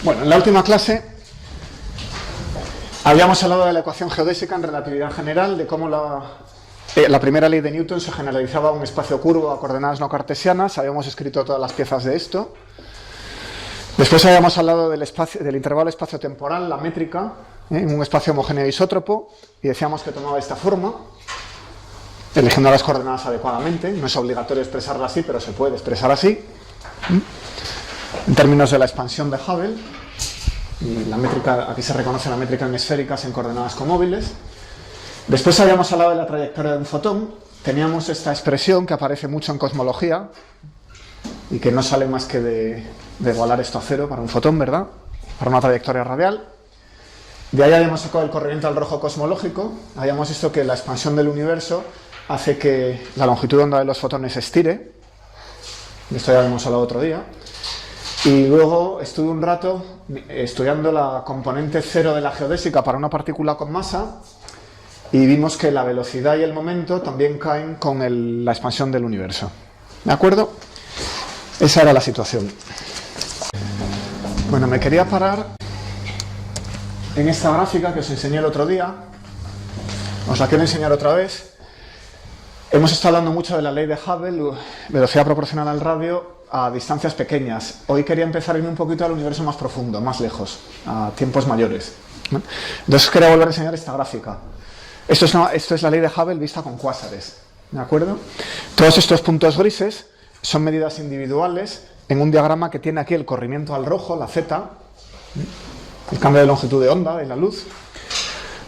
Bueno, en la última clase habíamos hablado de la ecuación geodésica en relatividad general, de cómo la primera ley de Newton se generalizaba a un espacio curvo a coordenadas no cartesianas. Habíamos escrito todas las piezas de esto. Después habíamos hablado del intervalo espacio-temporal, la métrica, en un espacio homogéneo isótropo, y decíamos que tomaba esta forma, eligiendo las coordenadas adecuadamente. No es obligatorio expresarla así, pero se puede expresar así. En términos de la expansión de Hubble, y la métrica, aquí se reconoce la métrica en esféricas en coordenadas comóviles. Después habíamos hablado de la trayectoria de un fotón. Teníamos esta expresión que aparece mucho en cosmología y que no sale más que de igualar esto a cero para un fotón, ¿verdad? Para una trayectoria radial. De ahí habíamos sacado el corrimiento al rojo cosmológico. Habíamos visto que la expansión del universo hace que la longitud de onda de los fotones se estire. De esto ya habíamos hablado otro día. Y luego estuve un rato estudiando la componente cero de la geodésica para una partícula con masa y vimos que la velocidad y el momento también caen con la expansión del universo. ¿De acuerdo? Esa era la situación. Bueno, me quería parar en esta gráfica que os enseñé el otro día. Os la quiero enseñar otra vez. Hemos estado hablando mucho de la ley de Hubble, velocidad proporcional al radio, a distancias pequeñas. Hoy quería empezar a irme un poquito al universo más profundo, más lejos, a tiempos mayores. Entonces quería volver a enseñar esta gráfica. Esto es la ley de Hubble vista con cuásares, ¿de acuerdo? Todos estos puntos grises son medidas individuales en un diagrama que tiene aquí el corrimiento al rojo, la Z, el cambio de longitud de onda de la luz,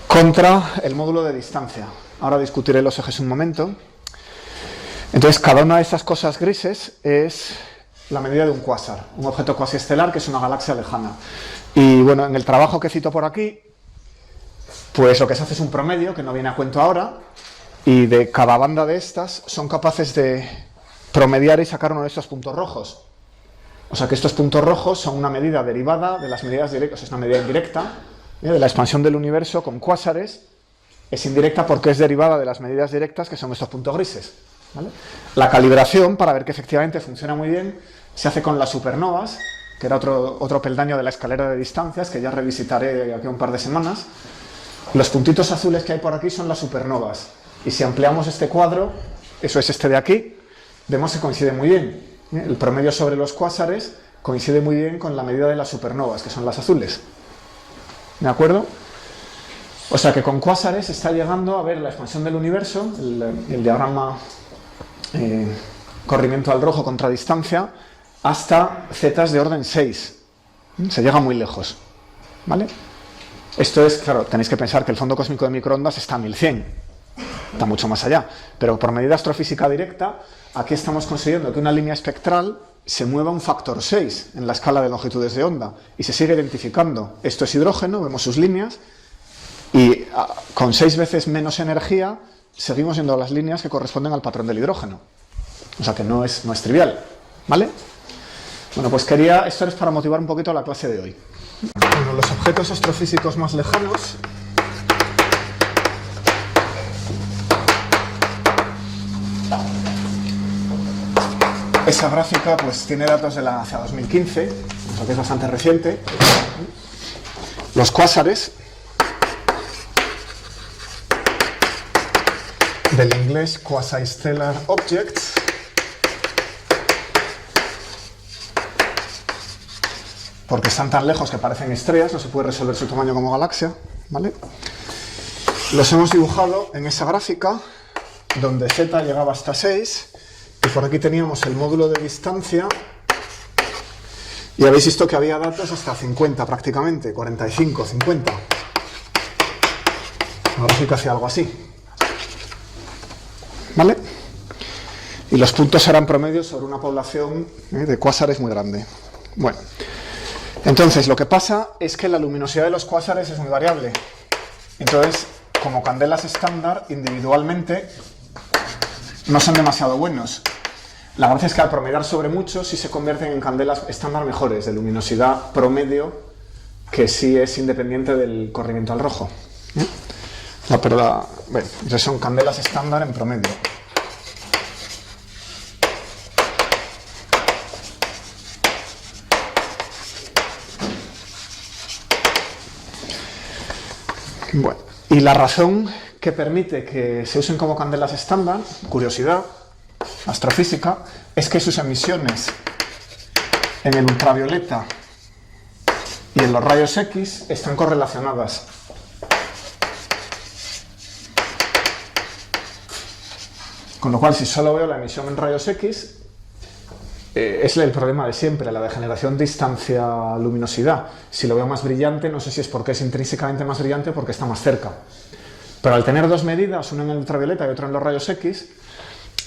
contra el módulo de distancia. Ahora discutiré los ejes un momento. Entonces, cada una de estas cosas grises es la medida de un cuásar, un objeto cuasiestelar que es una galaxia lejana. Y bueno, en el trabajo que cito por aquí, pues lo que se hace es un promedio, que no viene a cuento ahora, y de cada banda de estas son capaces de promediar y sacar uno de estos puntos rojos. O sea que estos puntos rojos son una medida derivada de las medidas directas, es una medida indirecta, de la expansión del universo con cuásares. Es indirecta porque es derivada de las medidas directas, que son estos puntos grises, ¿vale? La calibración, para ver que efectivamente funciona muy bien, se hace con las supernovas, que era otro peldaño de la escalera de distancias, que ya revisitaré aquí un par de semanas. Los puntitos azules que hay por aquí son las supernovas. Y si ampliamos este cuadro, eso es este de aquí, vemos que coincide muy bien. El promedio sobre los cuásares coincide muy bien con la medida de las supernovas, que son las azules. ¿De acuerdo? O sea que con cuásares está llegando a ver la expansión del universo, el diagrama corrimiento al rojo contra distancia, hasta zetas de orden 6. Se llega muy lejos, ¿vale? Esto es, claro, tenéis que pensar que el fondo cósmico de microondas está a 1100, está mucho más allá, pero por medida astrofísica directa, aquí estamos consiguiendo que una línea espectral se mueva un factor 6 en la escala de longitudes de onda y se sigue identificando. Esto es hidrógeno, vemos sus líneas, y con 6 veces menos energía seguimos viendo las líneas que corresponden al patrón del hidrógeno. O sea que no es trivial, ¿vale? Bueno, pues esto es para motivar un poquito la clase de hoy. Bueno, los objetos astrofísicos más lejanos. Esa gráfica pues tiene datos de la hacia 2015, o sea que es bastante reciente. Los cuásares, del inglés Quasi-Stellar Objects, porque están tan lejos que parecen estrellas, no se puede resolver su tamaño como galaxia, ¿vale? Los hemos dibujado en esa gráfica, donde Z llegaba hasta 6, y por aquí teníamos el módulo de distancia, y habéis visto que había datos hasta 50 prácticamente, 45, 50. La gráfica hacía algo así, ¿vale? Y los puntos eran promedios sobre una población de cuásares muy grande. Bueno, entonces lo que pasa es que la luminosidad de los cuásares es muy variable. Entonces, como candelas estándar, individualmente no son demasiado buenos. La gracia es que al promediar sobre muchos sí se convierten en candelas estándar mejores, de luminosidad promedio, que sí es independiente del corrimiento al rojo. No, pero bueno, entonces son candelas estándar en promedio. Y la razón que permite que se usen como candelas estándar, curiosidad astrofísica, es que sus emisiones en el ultravioleta y en los rayos X están correlacionadas. Con lo cual, si solo veo la emisión en rayos X, es el problema de siempre, la degeneración distancia-luminosidad. Si lo veo más brillante, no sé si es porque es intrínsecamente más brillante o porque está más cerca. Pero al tener dos medidas, una en el ultravioleta y otra en los rayos X,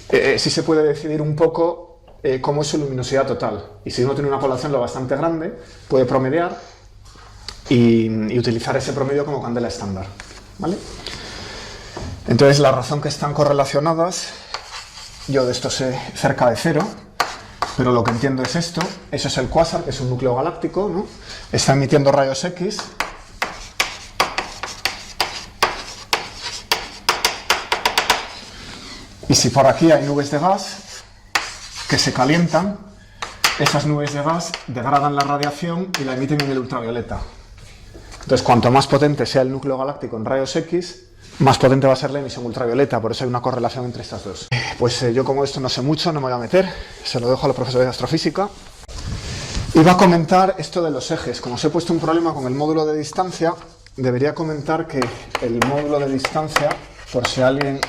sí se puede decidir un poco cómo es su luminosidad total. Y si uno tiene una población lo bastante grande, puede promediar y utilizar ese promedio como candela estándar, ¿vale? Entonces, la razón que están correlacionadas, yo de esto sé cerca de cero, pero lo que entiendo es esto. Eso es el cuásar, que es un núcleo galáctico, ¿no? Está emitiendo rayos X. Y si por aquí hay nubes de gas que se calientan, esas nubes de gas degradan la radiación y la emiten en el ultravioleta. Entonces, cuanto más potente sea el núcleo galáctico en rayos X, más potente va a ser la emisión ultravioleta. Por eso hay una correlación entre estas dos. Pues yo, como esto no sé mucho, no me voy a meter, se lo dejo a los profesores de astrofísica. Y va a comentar esto de los ejes. Como os he puesto un problema con el módulo de distancia, debería comentar que el módulo de distancia, por si alguien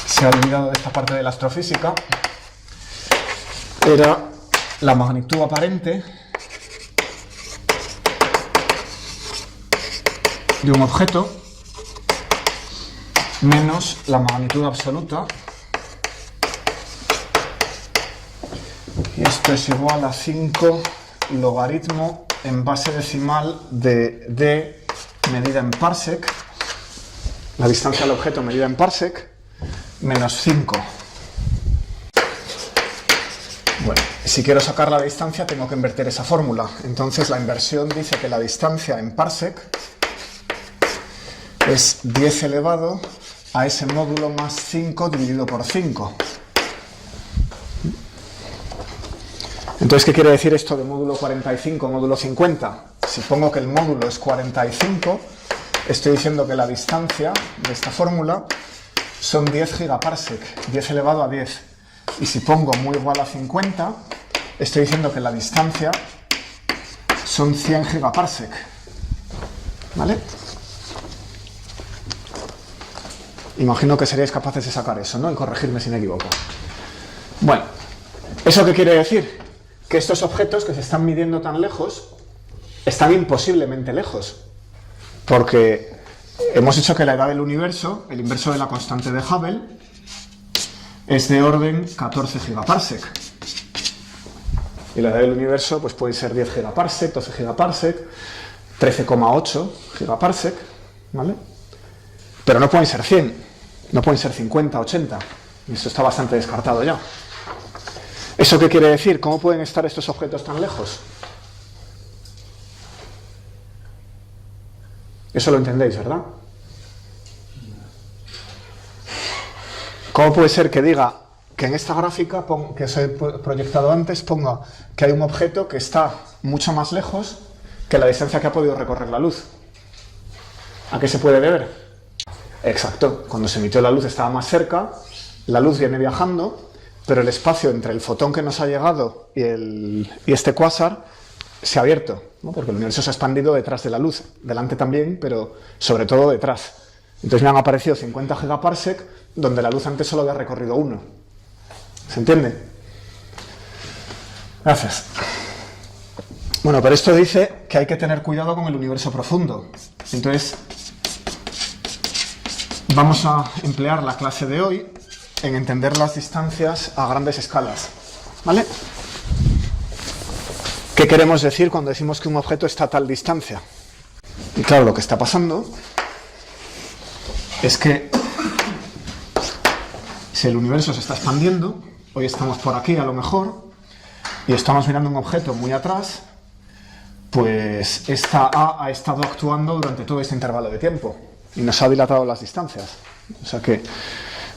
se ha olvidado de esta parte de la astrofísica, era la magnitud aparente de un objeto menos la magnitud absoluta, y esto es igual a 5 logaritmo en base decimal de d medida en parsec, la distancia del objeto medida en parsec, menos 5. Bueno, si quiero sacar la distancia tengo que invertir esa fórmula. Entonces la inversión dice que la distancia en parsec es 10 elevado a ese módulo más 5 dividido por 5. Entonces, ¿qué quiere decir esto de módulo 45, módulo 50? Si pongo que el módulo es 45, estoy diciendo que la distancia de esta fórmula son 10 gigaparsec, 10 elevado a 10. Y si pongo muy igual a 50, estoy diciendo que la distancia son 100 gigaparsec. ¿Vale? Imagino que seríais capaces de sacar eso, ¿no? Y corregirme si me equivoco. Bueno, ¿eso qué quiere decir? Que estos objetos que se están midiendo tan lejos están imposiblemente lejos. Porque hemos dicho que la edad del universo, el inverso de la constante de Hubble, es de orden 14 gigaparsec. Y la edad del universo pues puede ser 10 gigaparsec, 12 gigaparsec, 13,8 gigaparsec, ¿vale? Pero no pueden ser 100, no pueden ser 50, 80. Y eso está bastante descartado ya. ¿Eso qué quiere decir? ¿Cómo pueden estar estos objetos tan lejos? Eso lo entendéis, ¿verdad? ¿Cómo puede ser que diga que en esta gráfica que os he proyectado antes ponga que hay un objeto que está mucho más lejos que la distancia que ha podido recorrer la luz? ¿A qué se puede deber? Exacto, cuando se emitió la luz estaba más cerca, la luz viene viajando, pero el espacio entre el fotón que nos ha llegado y este cuásar se ha abierto, ¿no? Porque el universo se ha expandido detrás de la luz, delante también, pero sobre todo detrás. Entonces me han aparecido 50 gigaparsec, donde la luz antes solo había recorrido 1. ¿Se entiende? Gracias. Bueno, pero esto dice que hay que tener cuidado con el universo profundo. Entonces, vamos a emplear la clase de hoy en entender las distancias a grandes escalas, ¿vale? ¿Qué queremos decir cuando decimos que un objeto está a tal distancia? Y claro, lo que está pasando es que si el universo se está expandiendo, hoy estamos por aquí a lo mejor, y estamos mirando un objeto muy atrás, pues esta A ha estado actuando durante todo este intervalo de tiempo y nos ha dilatado las distancias. O sea que,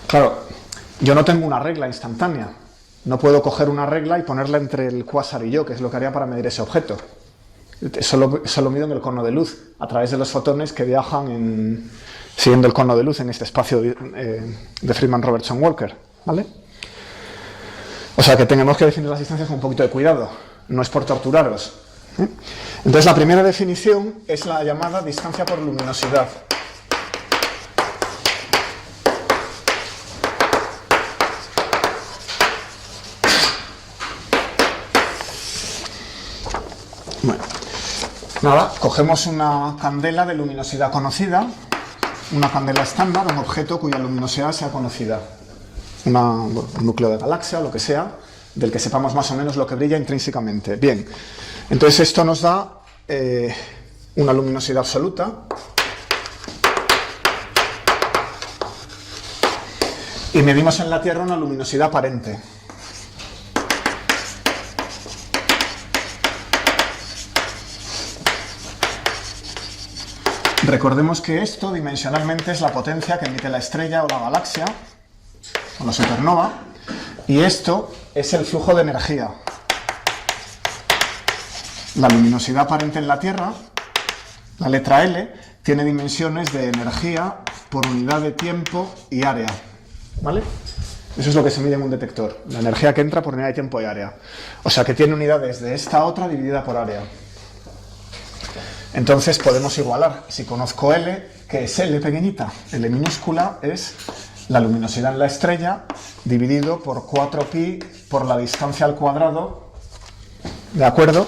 claro, yo no tengo una regla instantánea. No puedo coger una regla y ponerla entre el cuásar y yo, que es lo que haría para medir ese objeto. Solo miden el cono de luz a través de los fotones que viajan siguiendo el cono de luz en este espacio de Freeman-Robertson-Walker, ¿vale? O sea que tenemos que definir las distancias con un poquito de cuidado, no es por torturaros, ¿eh? Entonces la primera definición es la llamada distancia por luminosidad. Bueno, nada, cogemos una candela de luminosidad conocida, una candela estándar, un objeto cuya luminosidad sea conocida, un núcleo de galaxia o lo que sea, del que sepamos más o menos lo que brilla intrínsecamente. Bien, entonces esto nos da una luminosidad absoluta. Y medimos en la Tierra una luminosidad aparente. Recordemos que esto dimensionalmente es la potencia que emite la estrella o la galaxia, o la supernova, y esto es el flujo de energía. La luminosidad aparente en la Tierra, la letra L, tiene dimensiones de energía por unidad de tiempo y área, ¿vale? Eso es lo que se mide en un detector, la energía que entra por unidad de tiempo y área. O sea que tiene unidades de esta a otra dividida por área. Entonces podemos igualar. Si conozco L, ¿qué es L pequeñita? L minúscula es la luminosidad en la estrella dividido por 4pi por la distancia al cuadrado, ¿de acuerdo?,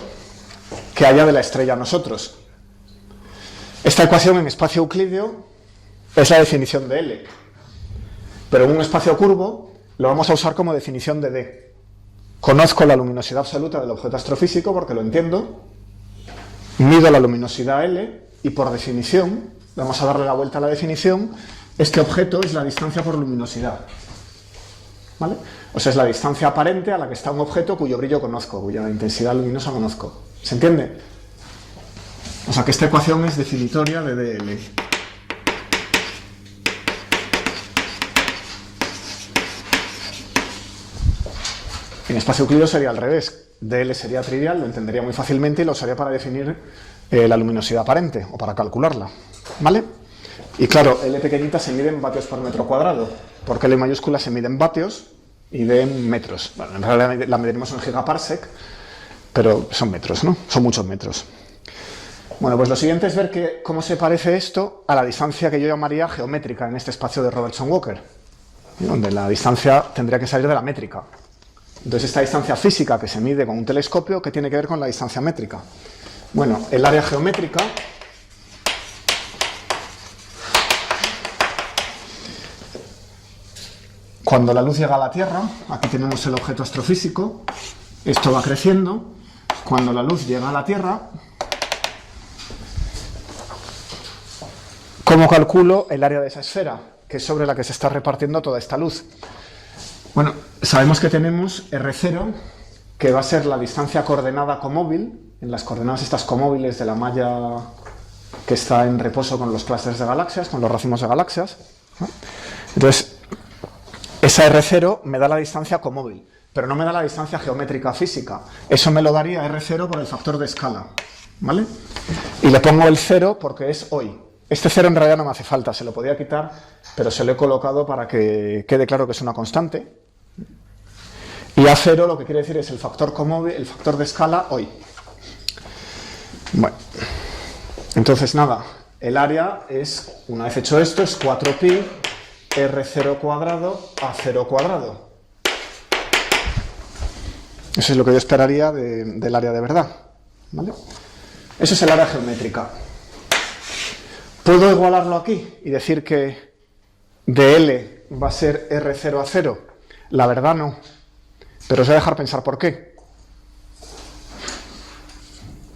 que haya de la estrella a nosotros. Esta ecuación en espacio euclídeo es la definición de L, pero en un espacio curvo lo vamos a usar como definición de D. Conozco la luminosidad absoluta del objeto astrofísico porque lo entiendo, mido la luminosidad L y por definición, vamos a darle la vuelta a la definición, este objeto es la distancia por luminosidad, ¿vale? O sea, es la distancia aparente a la que está un objeto cuyo brillo conozco, cuya intensidad luminosa conozco. ¿Se entiende? O sea que esta ecuación es definitoria de DL. En espacio euclídeo sería al revés. DL sería trivial, lo entendería muy fácilmente y lo usaría para definir la luminosidad aparente o para calcularla, ¿vale? Y claro, L pequeñita se mide en vatios por metro cuadrado, porque L mayúscula se mide en vatios y D en metros. Bueno, en realidad la mediremos en gigaparsec, pero son metros, ¿no? Son muchos metros. Bueno, pues lo siguiente es ver cómo se parece esto a la distancia que yo llamaría geométrica en este espacio de Robertson-Walker, donde la distancia tendría que salir de la métrica. Entonces, esta distancia física que se mide con un telescopio, ¿qué tiene que ver con la distancia métrica? Bueno, el área geométrica cuando la luz llega a la Tierra, aquí tenemos el objeto astrofísico, esto va creciendo, cuando la luz llega a la Tierra, ¿cómo calculo el área de esa esfera, que es sobre la que se está repartiendo toda esta luz? Bueno, sabemos que tenemos R0, que va a ser la distancia coordenada comóvil, en las coordenadas estas comóviles de la malla que está en reposo con los clústeres de galaxias, con los racimos de galaxias, ¿no? Entonces, esa R0 me da la distancia comóvil, pero no me da la distancia geométrica física. Eso me lo daría R0 por el factor de escala, ¿vale? Y le pongo el 0 porque es hoy. Este 0 en realidad no me hace falta, se lo podía quitar, pero se lo he colocado para que quede claro que es una constante. Y A0 lo que quiere decir es el factor comóvil, el factor de escala hoy. Bueno, entonces nada, el área es, una vez hecho esto, es 4pi R0 cuadrado A0 cuadrado. Eso es lo que yo esperaría del área de verdad, ¿vale? Eso es el área geométrica. ¿Puedo igualarlo aquí y decir que dl va a ser R0 a 0? La verdad no, pero os voy a dejar pensar por qué.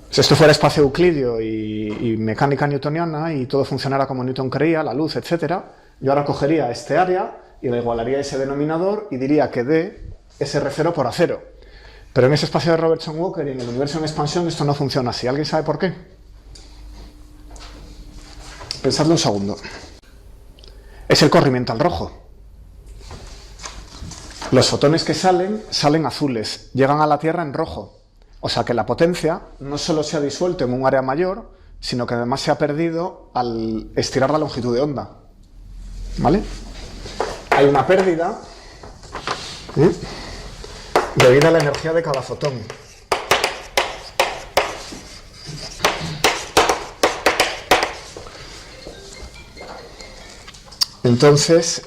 Si esto fuera espacio euclídeo y mecánica newtoniana y todo funcionara como Newton creía, la luz, etc., yo ahora cogería este área y le igualaría ese denominador y diría que D es R0 por A0. Pero en ese espacio de Robertson-Walker y en el universo en expansión esto no funciona así. ¿Alguien sabe por qué? Pensadlo un segundo. Es el corrimiento al rojo. Los fotones que salen azules, llegan a la Tierra en rojo. O sea que la potencia no solo se ha disuelto en un área mayor, sino que además se ha perdido al estirar la longitud de onda. ¿Vale? Hay una pérdida debido a la energía de cada fotón. Entonces,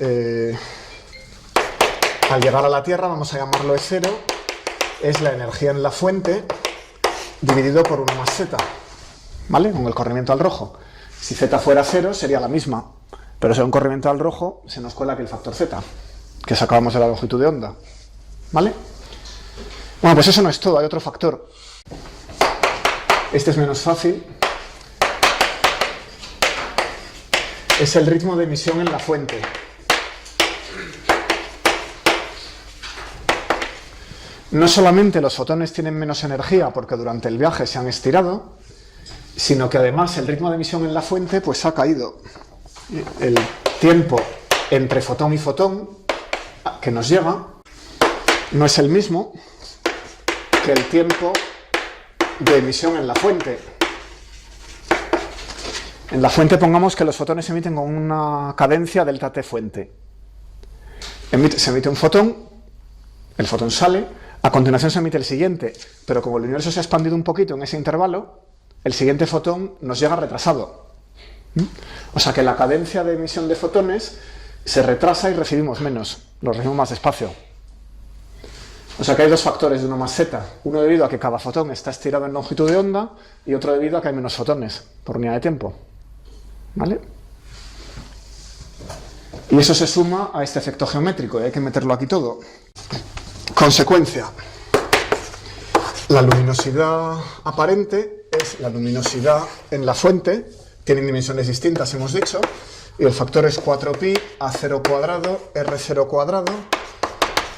al llegar a la Tierra, vamos a llamarlo E0, es la energía en la fuente dividido por 1 más z, ¿vale? Con el corrimiento al rojo. Si z fuera 0 sería la misma, pero según corrimiento al rojo se nos cuela aquí el factor z, que sacábamos de la longitud de onda, ¿vale? Bueno, pues eso no es todo, hay otro factor. Este es menos fácil. Es el ritmo de emisión en la fuente. No solamente los fotones tienen menos energía porque durante el viaje se han estirado, sino que además el ritmo de emisión en la fuente pues ha caído. El tiempo entre fotón y fotón que nos llega no es el mismo que el tiempo de emisión en la fuente. En la fuente pongamos que los fotones se emiten con una cadencia delta t fuente. Se emite un fotón, el fotón sale, a continuación se emite el siguiente, pero como el universo se ha expandido un poquito en ese intervalo, el siguiente fotón nos llega retrasado. O sea que la cadencia de emisión de fotones se retrasa y recibimos menos, los recibimos más despacio. O sea que hay dos factores de 1 más z, uno debido a que cada fotón está estirado en longitud de onda y otro debido a que hay menos fotones por unidad de tiempo. ¿Vale? Y eso se suma a este efecto geométrico y hay que meterlo aquí todo. Consecuencia. La luminosidad aparente es la luminosidad en la fuente, tienen dimensiones distintas, hemos dicho, y el factor es 4pi a0 cuadrado r0 cuadrado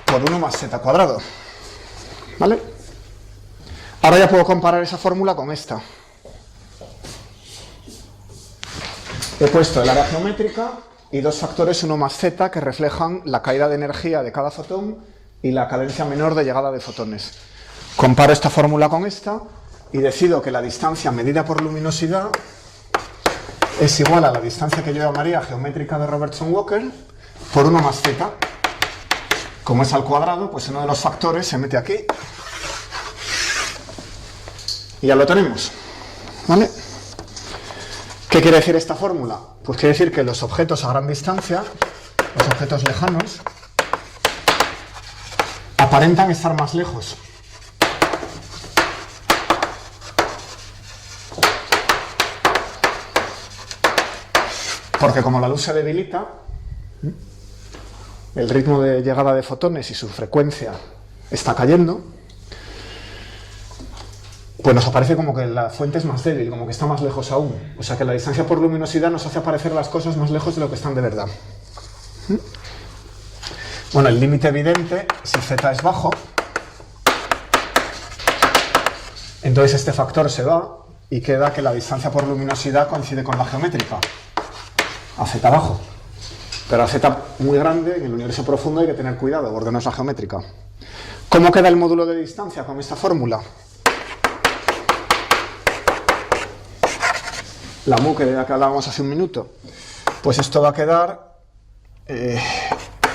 por 1 más z cuadrado. ¿Vale? Ahora ya puedo comparar esa fórmula con esta. He puesto el área geométrica y dos factores 1 más z que reflejan la caída de energía de cada fotón y la cadencia menor de llegada de fotones. Comparo esta fórmula con esta y decido que la distancia medida por luminosidad es igual a la distancia que yo llamaría geométrica de Robertson-Walker por 1 más z. Como es al cuadrado, pues uno de los factores se mete aquí y ya lo tenemos. ¿Vale? ¿Qué quiere decir esta fórmula? Pues quiere decir que los objetos a gran distancia, los objetos lejanos, aparentan estar más lejos. Porque como la luz se debilita, el ritmo de llegada de fotones y su frecuencia está cayendo, pues nos aparece como que la fuente es más débil, como que está más lejos aún. O sea que la distancia por luminosidad nos hace aparecer las cosas más lejos de lo que están de verdad. Bueno, el límite evidente, si z es bajo, entonces este factor se va y queda que la distancia por luminosidad coincide con la geométrica, a z bajo. Pero a z muy grande, en el universo profundo hay que tener cuidado, porque no es la geométrica. ¿Cómo queda el módulo de distancia con esta fórmula? La mu, de la que hablábamos hace un minuto. Pues esto va a quedar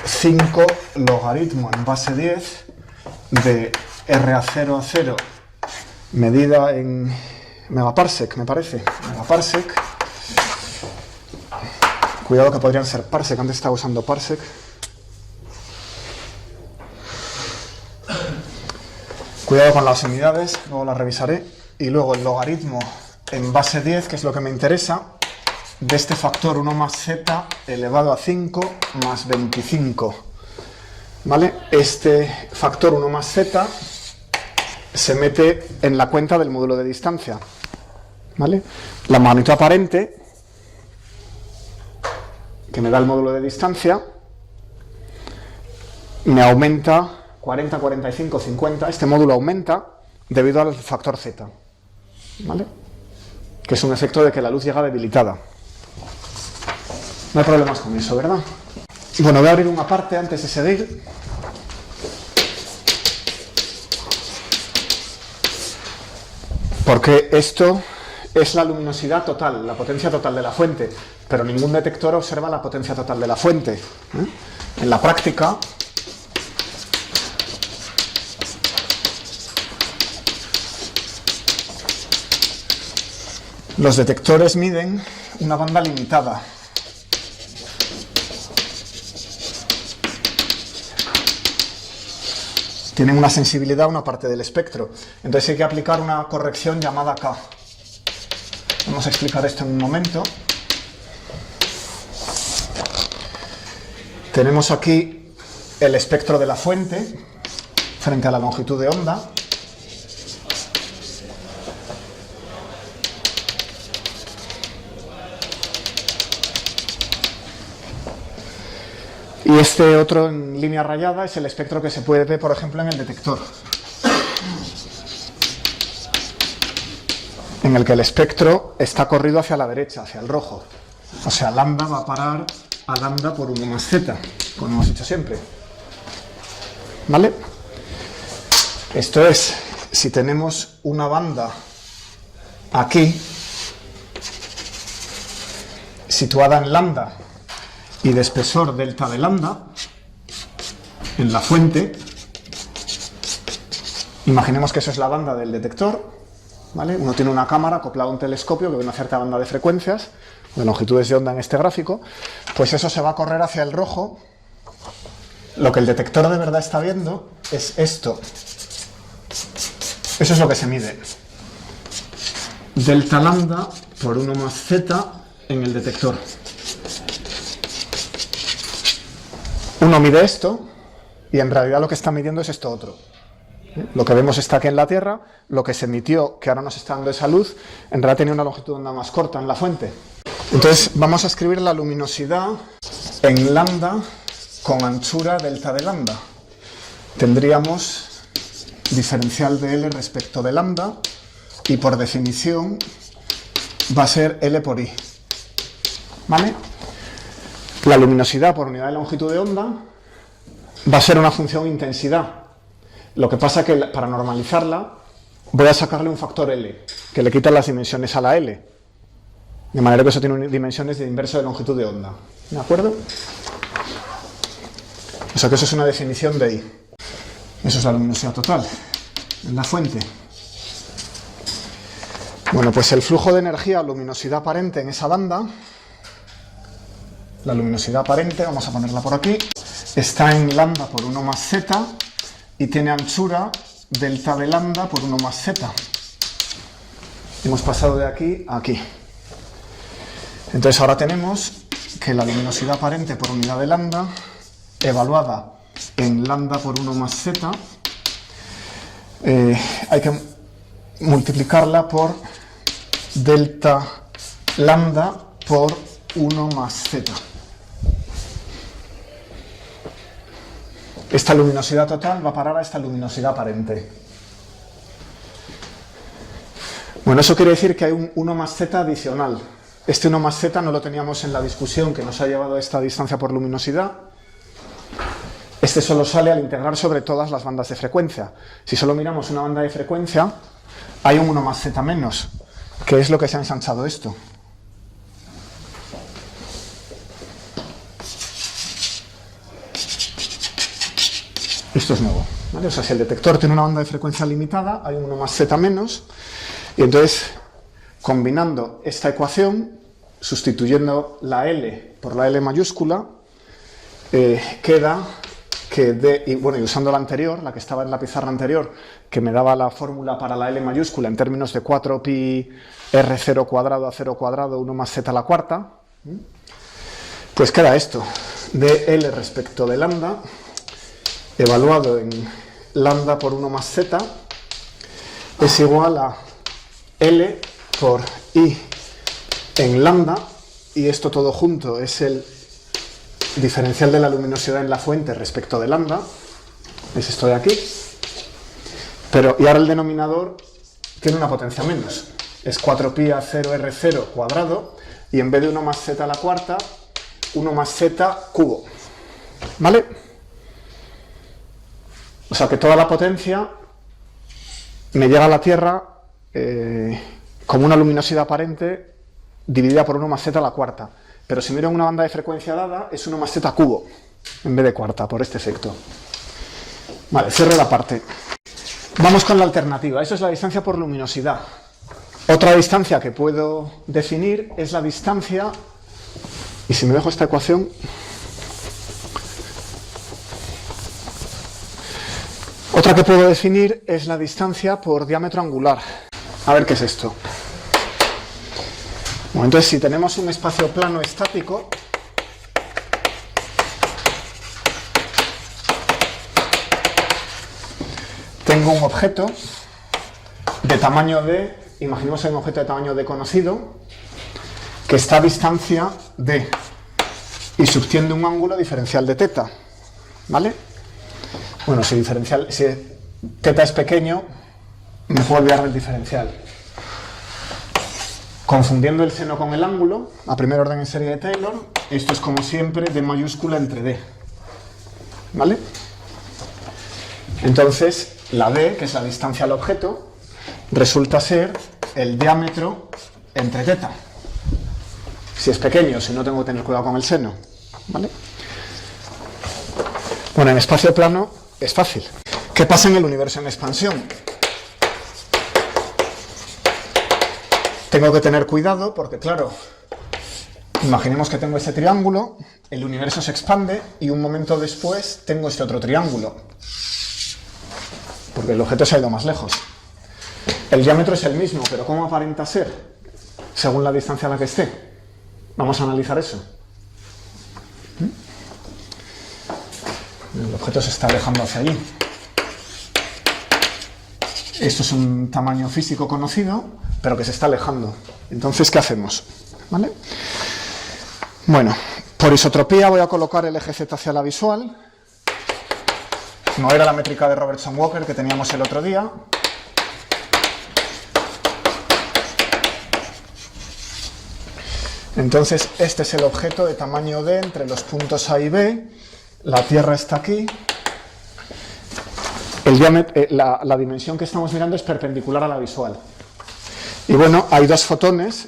5 logaritmo en base 10 de RA0 a 0 medida en megaparsec, me parece. Megaparsec. Cuidado que podrían ser parsec, antes estaba usando parsec. Cuidado con las unidades, luego las revisaré. Y luego el logaritmo en base 10, que es lo que me interesa, de este factor 1 más z elevado a 5 más 25. ¿Vale? Este factor 1 más z se mete en la cuenta del módulo de distancia. ¿Vale? La magnitud aparente, que me da el módulo de distancia, me aumenta 40, 45, 50. Este módulo aumenta debido al factor z. ¿Vale? Que es un efecto de que la luz llega debilitada. No hay problemas con eso, ¿verdad? Bueno, voy a abrir una parte antes de seguir. Porque esto es la luminosidad total, la potencia total de la fuente, pero ningún detector observa la potencia total de la fuente. En la práctica, los detectores miden una banda limitada. Tienen una sensibilidad a una parte del espectro. Entonces hay que aplicar una corrección llamada K. Vamos a explicar esto en un momento. Tenemos aquí el espectro de la fuente frente a la longitud de onda. Y este otro en línea rayada es el espectro que se puede ver, por ejemplo, en el detector, en el que el espectro está corrido hacia la derecha, hacia el rojo. O sea, lambda va a parar a lambda por 1 más z, como hemos dicho siempre. ¿Vale? Esto es, si tenemos una banda aquí, situada en lambda, y de espesor delta de lambda en la fuente, imaginemos que eso es la banda del detector, ¿vale? Uno tiene una cámara acoplada a un telescopio que ve una cierta banda de frecuencias, de longitudes de onda en este gráfico, pues eso se va a correr hacia el rojo. Lo que el detector de verdad está viendo es esto. Eso es lo que se mide. Delta lambda por 1 más z en el detector. Uno mide esto y en realidad lo que está midiendo es esto otro. Lo que vemos está aquí en la Tierra, lo que se emitió, que ahora nos está dando esa luz, en realidad tenía una longitud de onda más corta en la fuente. Entonces vamos a escribir la luminosidad en lambda con anchura delta de lambda. Tendríamos diferencial de L respecto de lambda y por definición va a ser L por I. ¿Vale? La luminosidad por unidad de longitud de onda va a ser una función intensidad. Lo que pasa que para normalizarla voy a sacarle un factor L, que le quita las dimensiones a la L. De manera que eso tiene dimensiones de inverso de longitud de onda. ¿De acuerdo? O sea que eso es una definición de I. Eso es la luminosidad total en la fuente. Bueno, pues el flujo de energía, luminosidad aparente en esa banda, la luminosidad aparente, vamos a ponerla por aquí, está en lambda por 1 más z y tiene anchura delta de lambda por 1 más z. Hemos pasado de aquí a aquí. Entonces ahora tenemos que la luminosidad aparente por unidad de lambda, evaluada en lambda por 1 más z, hay que multiplicarla por delta lambda por 1 más z. Esta luminosidad total va a parar a esta luminosidad aparente. Bueno, eso quiere decir que hay un 1 más z adicional. Este 1 más z no lo teníamos en la discusión que nos ha llevado a esta distancia por luminosidad. Este solo sale al integrar sobre todas las bandas de frecuencia. Si solo miramos una banda de frecuencia, hay un 1 más z menos, que es lo que se ha ensanchado esto. Esto es nuevo, ¿vale? O sea, si el detector tiene una banda de frecuencia limitada, hay un 1 más z menos, y entonces, combinando esta ecuación, sustituyendo la L por la L mayúscula, queda que y usando la anterior, la que estaba en la pizarra anterior, que me daba la fórmula para la L mayúscula en términos de 4pi R0 cuadrado a 0 cuadrado 1 más z a la cuarta, pues queda esto, de L respecto de lambda, evaluado en lambda por 1 más z, es igual a L por I en lambda, y esto todo junto es el diferencial de la luminosidad en la fuente respecto de lambda, es esto de aquí, y ahora el denominador tiene una potencia menos, es 4pi a 0 R0 cuadrado, y en vez de 1 más z a la cuarta, 1 más z cubo, ¿vale? O sea que toda la potencia me llega a la Tierra como una luminosidad aparente dividida por 1 más z a la cuarta. Pero si miro en una banda de frecuencia dada, es 1 más z cubo, en vez de cuarta, por este efecto. Vale, cierro la parte. Vamos con la alternativa. Eso es la distancia por luminosidad. Otra distancia que puedo definir es la distancia, y si me dejo esta ecuación, otra que puedo definir es la distancia por diámetro angular. A ver qué es esto. Bueno, entonces, si tenemos un espacio plano estático, tengo un objeto de tamaño d, imaginemos un objeto de tamaño d conocido, que está a distancia d y subtiende un ángulo diferencial de θ, ¿vale? Bueno, si θ es pequeño, me puedo olvidar del diferencial. Confundiendo el seno con el ángulo, a primer orden en serie de Taylor, esto es como siempre d mayúscula entre d, ¿vale? Entonces, la d, que es la distancia al objeto, resulta ser el diámetro entre θ. Si es pequeño, si no, tengo que tener cuidado con el seno, ¿vale? Bueno, en espacio plano es fácil. ¿Qué pasa en el universo en expansión? Tengo que tener cuidado porque, claro, imaginemos que tengo este triángulo, el universo se expande y un momento después tengo este otro triángulo, porque el objeto se ha ido más lejos. El diámetro es el mismo, pero ¿cómo aparenta ser? Según la distancia a la que esté. Vamos a analizar eso. El objeto se está alejando hacia allí. Esto es un tamaño físico conocido, pero que se está alejando. Entonces, ¿qué hacemos? ¿Vale? Bueno, por isotropía voy a colocar el eje Z hacia la visual. No era la métrica de Robertson-Walker que teníamos el otro día. Entonces, este es el objeto de tamaño D entre los puntos A y B. La Tierra está aquí. La dimensión que estamos mirando es perpendicular a la visual. Y bueno, hay dos fotones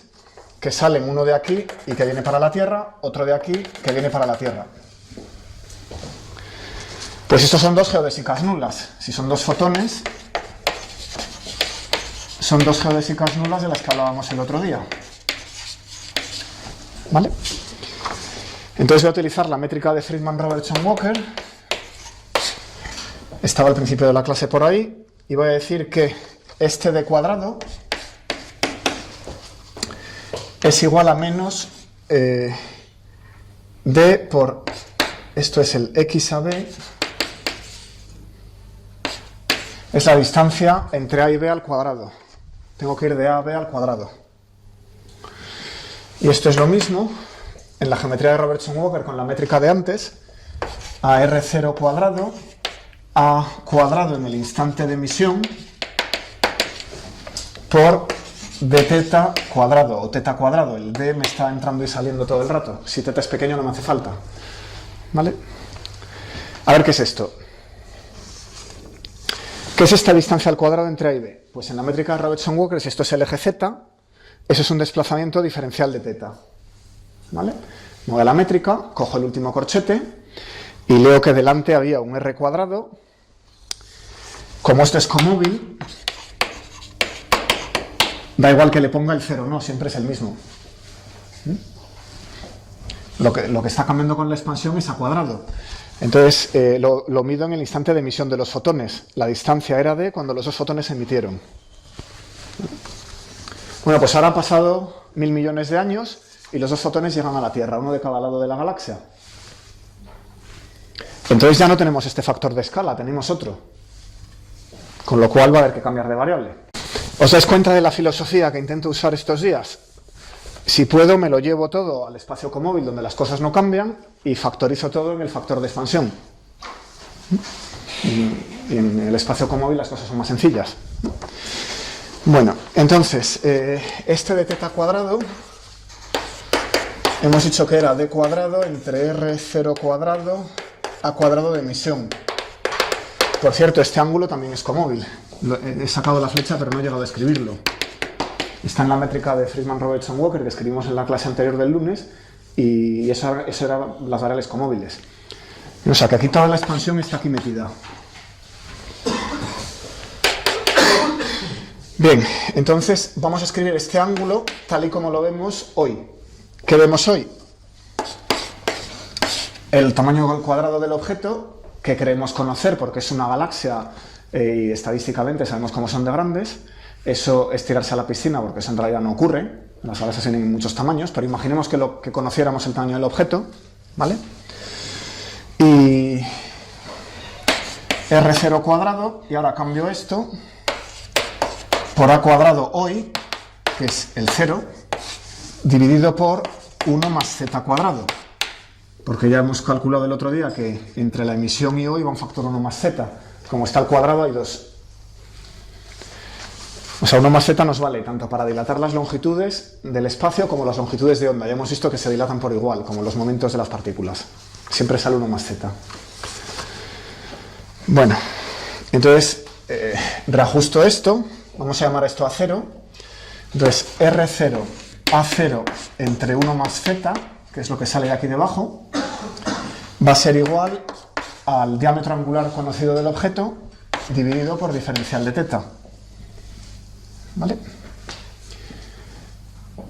que salen, uno de aquí y que viene para la Tierra, otro de aquí que viene para la Tierra. Pues estos son dos geodésicas nulas. Si son dos fotones, son dos geodésicas nulas de las que hablábamos el otro día. ¿Vale? Entonces voy a utilizar la métrica de Friedman-Robertson-Walker. Estaba al principio de la clase por ahí. Y voy a decir que este d cuadrado es igual a menos d por... Esto es el x a b. Es la distancia entre a y b al cuadrado. Tengo que ir de a a b al cuadrado. Y esto es lo mismo en la geometría de Robertson-Walker con la métrica de antes. A r0 cuadrado, a cuadrado en el instante de emisión, por dθ cuadrado o θ cuadrado. El d me está entrando y saliendo todo el rato. Si θ es pequeño no me hace falta. ¿Vale? A ver qué es esto. ¿Qué es esta distancia al cuadrado entre a y b? Pues en la métrica de Robertson-Walker, si esto es el eje z, eso es un desplazamiento diferencial de θ. ¿Vale? Me voy a la métrica, cojo el último corchete y leo que delante había un r cuadrado. Como esto es comóvil, da igual que le ponga el 0 o no, siempre es el mismo. Lo que está cambiando con la expansión es a cuadrado. Entonces, lo mido en el instante de emisión de los fotones. La distancia era d cuando los dos fotones se emitieron. Bueno, pues ahora han pasado 1000 millones de años y los dos fotones llegan a la Tierra, uno de cada lado de la galaxia. Entonces ya no tenemos este factor de escala, tenemos otro. Con lo cual va a haber que cambiar de variable. ¿Os dais cuenta de la filosofía que intento usar estos días? Si puedo, me lo llevo todo al espacio comóvil, donde las cosas no cambian, y factorizo todo en el factor de expansión. Y en el espacio comóvil las cosas son más sencillas. Bueno, entonces, este de θ cuadrado, hemos dicho que era d cuadrado entre r0 cuadrado a cuadrado de emisión. Por cierto, este ángulo también es comóvil, he sacado la flecha pero no he llegado a escribirlo. Está en la métrica de Friedman, Robertson, Walker que escribimos en la clase anterior del lunes y eso eran las variables comóviles. O sea que aquí toda la expansión está aquí metida. Bien, entonces vamos a escribir este ángulo tal y como lo vemos hoy. ¿Qué vemos hoy? El tamaño al cuadrado del objeto que creemos conocer porque es una galaxia y estadísticamente sabemos cómo son de grandes. Eso es tirarse a la piscina porque eso en realidad no ocurre. Las galaxias tienen muchos tamaños, pero imaginemos que conociéramos el tamaño del objeto, ¿vale? Y R0 cuadrado, y ahora cambio esto por A cuadrado hoy, que es el 0, dividido por 1 más Z cuadrado. Porque ya hemos calculado el otro día que entre la emisión y hoy va un factor 1 más Z. Como está al cuadrado hay 2. O sea, 1 más Z nos vale tanto para dilatar las longitudes del espacio como las longitudes de onda. Ya hemos visto que se dilatan por igual, como los momentos de las partículas. Siempre sale 1 más Z. Bueno, entonces reajusto esto. Vamos a llamar esto a 0. Entonces R0 A0 entre 1 más Z, que es lo que sale aquí debajo, va a ser igual al diámetro angular conocido del objeto dividido por diferencial de teta. ¿Vale?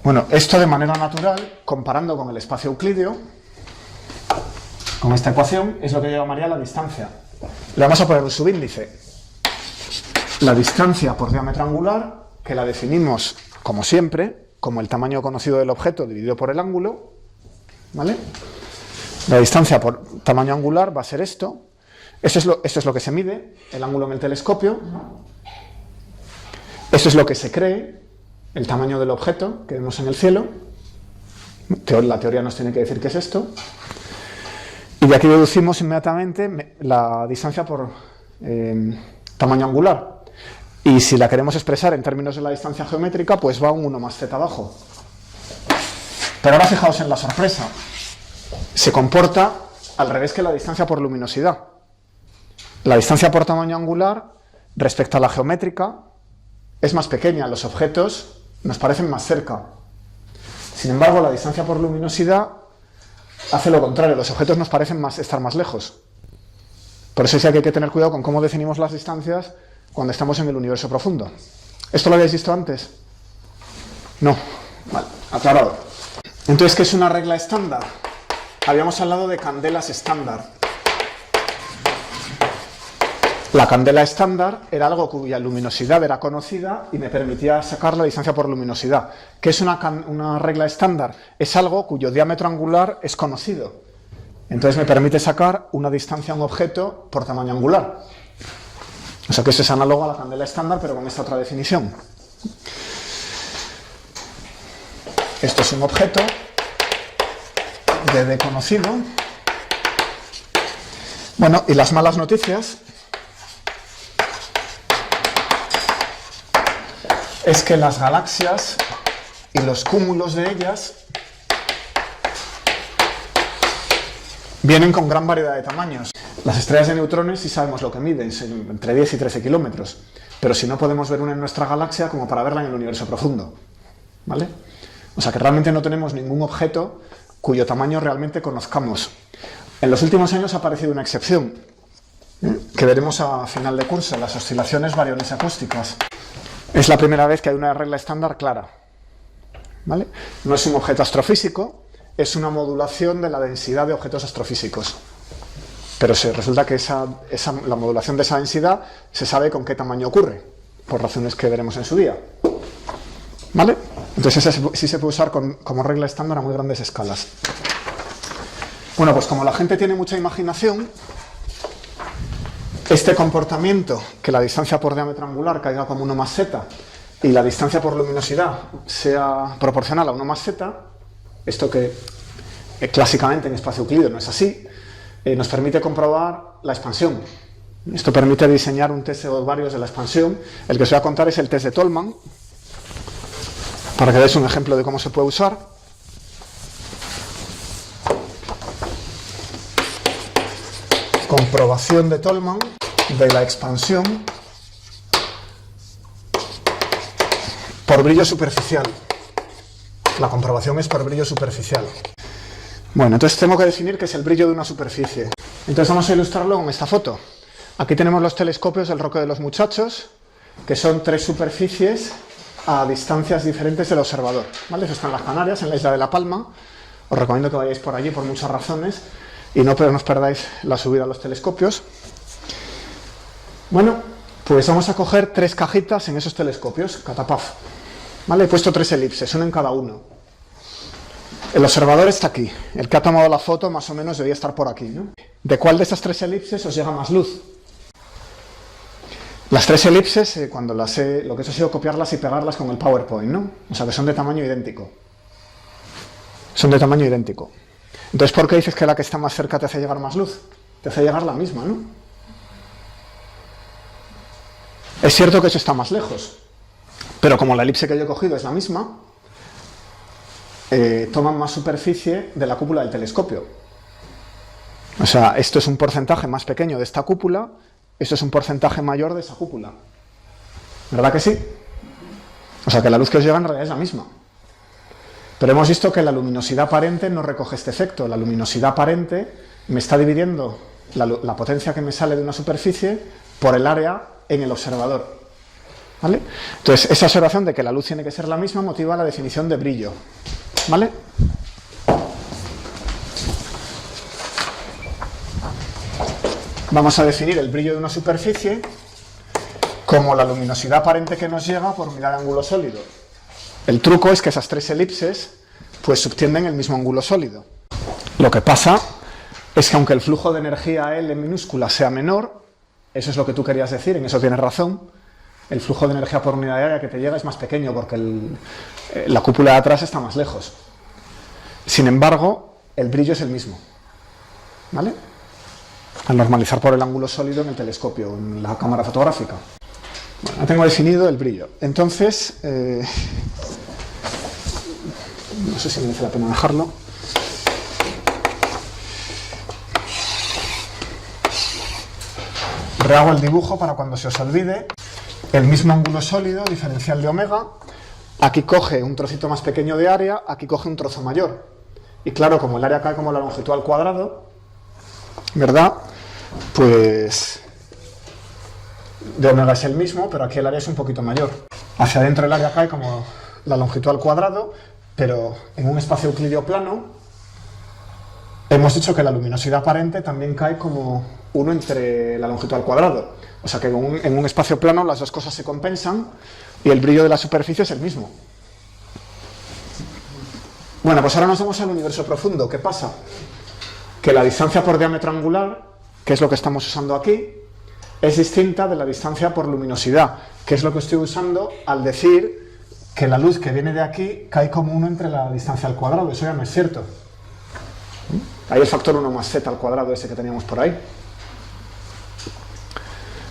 Bueno, esto de manera natural, comparando con el espacio euclídeo, con esta ecuación, es lo que yo llamaría la distancia. Le vamos a poner un subíndice. La distancia por diámetro angular, que la definimos, como siempre, como el tamaño conocido del objeto dividido por el ángulo, ¿vale? La distancia por tamaño angular va a ser esto. Esto es lo que se mide, el ángulo en el telescopio. Esto es lo que se cree, el tamaño del objeto que vemos en el cielo. La teoría nos tiene que decir qué es esto. Y de aquí deducimos inmediatamente la distancia por tamaño angular. Y si la queremos expresar en términos de la distancia geométrica, pues va un 1 más z abajo. Pero ahora fijaos en la sorpresa. Se comporta al revés que la distancia por luminosidad. La distancia por tamaño angular, respecto a la geométrica, es más pequeña. Los objetos nos parecen más cerca. Sin embargo, la distancia por luminosidad hace lo contrario. Los objetos nos parecen estar más lejos. Por eso sí que hay que tener cuidado con cómo definimos las distancias cuando estamos en el universo profundo. ¿Esto lo habéis visto antes? No. Vale, aclarado. Entonces, ¿qué es una regla estándar? Habíamos hablado de candelas estándar. La candela estándar era algo cuya luminosidad era conocida y me permitía sacar la distancia por luminosidad. ¿Qué es una regla estándar? Es algo cuyo diámetro angular es conocido. Entonces me permite sacar una distancia a un objeto por tamaño angular. O sea que eso es análogo a la candela estándar, pero con esta otra definición. Esto es un objeto de D conocido. Bueno, y las malas noticias es que las galaxias y los cúmulos de ellas vienen con gran variedad de tamaños. Las estrellas de neutrones sí sabemos lo que miden, entre 10 y 13 kilómetros, pero si no podemos ver una en nuestra galaxia como para verla en el universo profundo, ¿vale? O sea que realmente no tenemos ningún objeto cuyo tamaño realmente conozcamos. En los últimos años ha aparecido una excepción, que veremos a final de curso, las oscilaciones bariones acústicas. Es la primera vez que hay una regla estándar clara, ¿vale? No es un objeto astrofísico, es una modulación de la densidad de objetos astrofísicos. Pero resulta que la modulación de esa densidad se sabe con qué tamaño ocurre, por razones que veremos en su día. ¿Vale? Entonces esa sí se puede usar como regla estándar a muy grandes escalas. Bueno, pues como la gente tiene mucha imaginación, este comportamiento, que la distancia por diámetro angular caiga como 1 más z y la distancia por luminosidad sea proporcional a 1 más z, esto que clásicamente en espacio euclídeo no es así, nos permite comprobar la expansión. Esto permite diseñar un test de varios de la expansión. El que os voy a contar es el test de Tolman, para que veáis un ejemplo de cómo se puede usar. Comprobación de Tolman de la expansión por brillo superficial. La comprobación es por brillo superficial. Bueno, entonces tengo que definir qué es el brillo de una superficie. Entonces vamos a ilustrarlo con esta foto. Aquí tenemos los telescopios del Roque de los Muchachos, que son 3 superficies a distancias diferentes del observador, ¿vale? Eso está en las Canarias, en la isla de La Palma. Os recomiendo que vayáis por allí por muchas razones y no os perdáis la subida a los telescopios. Bueno, pues vamos a coger 3 cajitas en esos telescopios, catapaf. ¿Vale? He puesto 3 elipses, una en cada uno. El observador está aquí. El que ha tomado la foto más o menos debía estar por aquí, ¿no? ¿De cuál de estas 3 elipses os llega más luz? Las 3 elipses, cuando lo que he hecho ha sido copiarlas y pegarlas con el PowerPoint, ¿no? O sea que son de tamaño idéntico. Son de tamaño idéntico. Entonces, ¿por qué dices que la que está más cerca te hace llegar más luz? Te hace llegar la misma, ¿no? Es cierto que eso está más lejos, pero como la elipse que yo he cogido es la misma, toman más superficie de la cúpula del telescopio. O sea, esto es un porcentaje más pequeño de esta cúpula, esto es un porcentaje mayor de esa cúpula. ¿Verdad que sí? O sea, que la luz que os llega en realidad es la misma. Pero hemos visto que la luminosidad aparente no recoge este efecto. La luminosidad aparente me está dividiendo la potencia que me sale de una superficie por el área en el observador. ¿Vale? Entonces, esa observación de que la luz tiene que ser la misma motiva la definición de brillo. ¿Vale? Vamos a definir el brillo de una superficie como la luminosidad aparente que nos llega por unidad de ángulo sólido. El truco es que esas 3 elipses pues subtienden el mismo ángulo sólido. Lo que pasa es que aunque el flujo de energía L minúscula sea menor, eso es lo que tú querías decir, en eso tienes razón, el flujo de energía por unidad de área que te llega es más pequeño porque la cúpula de atrás está más lejos. Sin embargo, el brillo es el mismo. ¿Vale? Al normalizar por el ángulo sólido en el telescopio, en la cámara fotográfica. Bueno, ya tengo definido el brillo. Entonces, no sé si merece la pena dejarlo. Rehago el dibujo para cuando se os olvide. El mismo ángulo sólido, diferencial de omega. Aquí coge un trocito más pequeño de área, aquí coge un trozo mayor. Y claro, como el área cae como la longitud al cuadrado, ¿verdad? Pues de omega es el mismo, pero aquí el área es un poquito mayor. Hacia adentro el área cae como la longitud al cuadrado, pero en un espacio euclídeo plano hemos dicho que la luminosidad aparente también cae como 1 entre la longitud al cuadrado. O sea que en un espacio plano las dos cosas se compensan y el brillo de la superficie es el mismo. Bueno, pues ahora nos vamos al universo profundo. ¿Qué pasa? Que la distancia por diámetro angular, que es lo que estamos usando aquí, es distinta de la distancia por luminosidad, que es lo que estoy usando al decir que la luz que viene de aquí cae como 1 entre la distancia al cuadrado. Eso ya no es cierto. Hay el factor 1 más z al cuadrado ese que teníamos por ahí.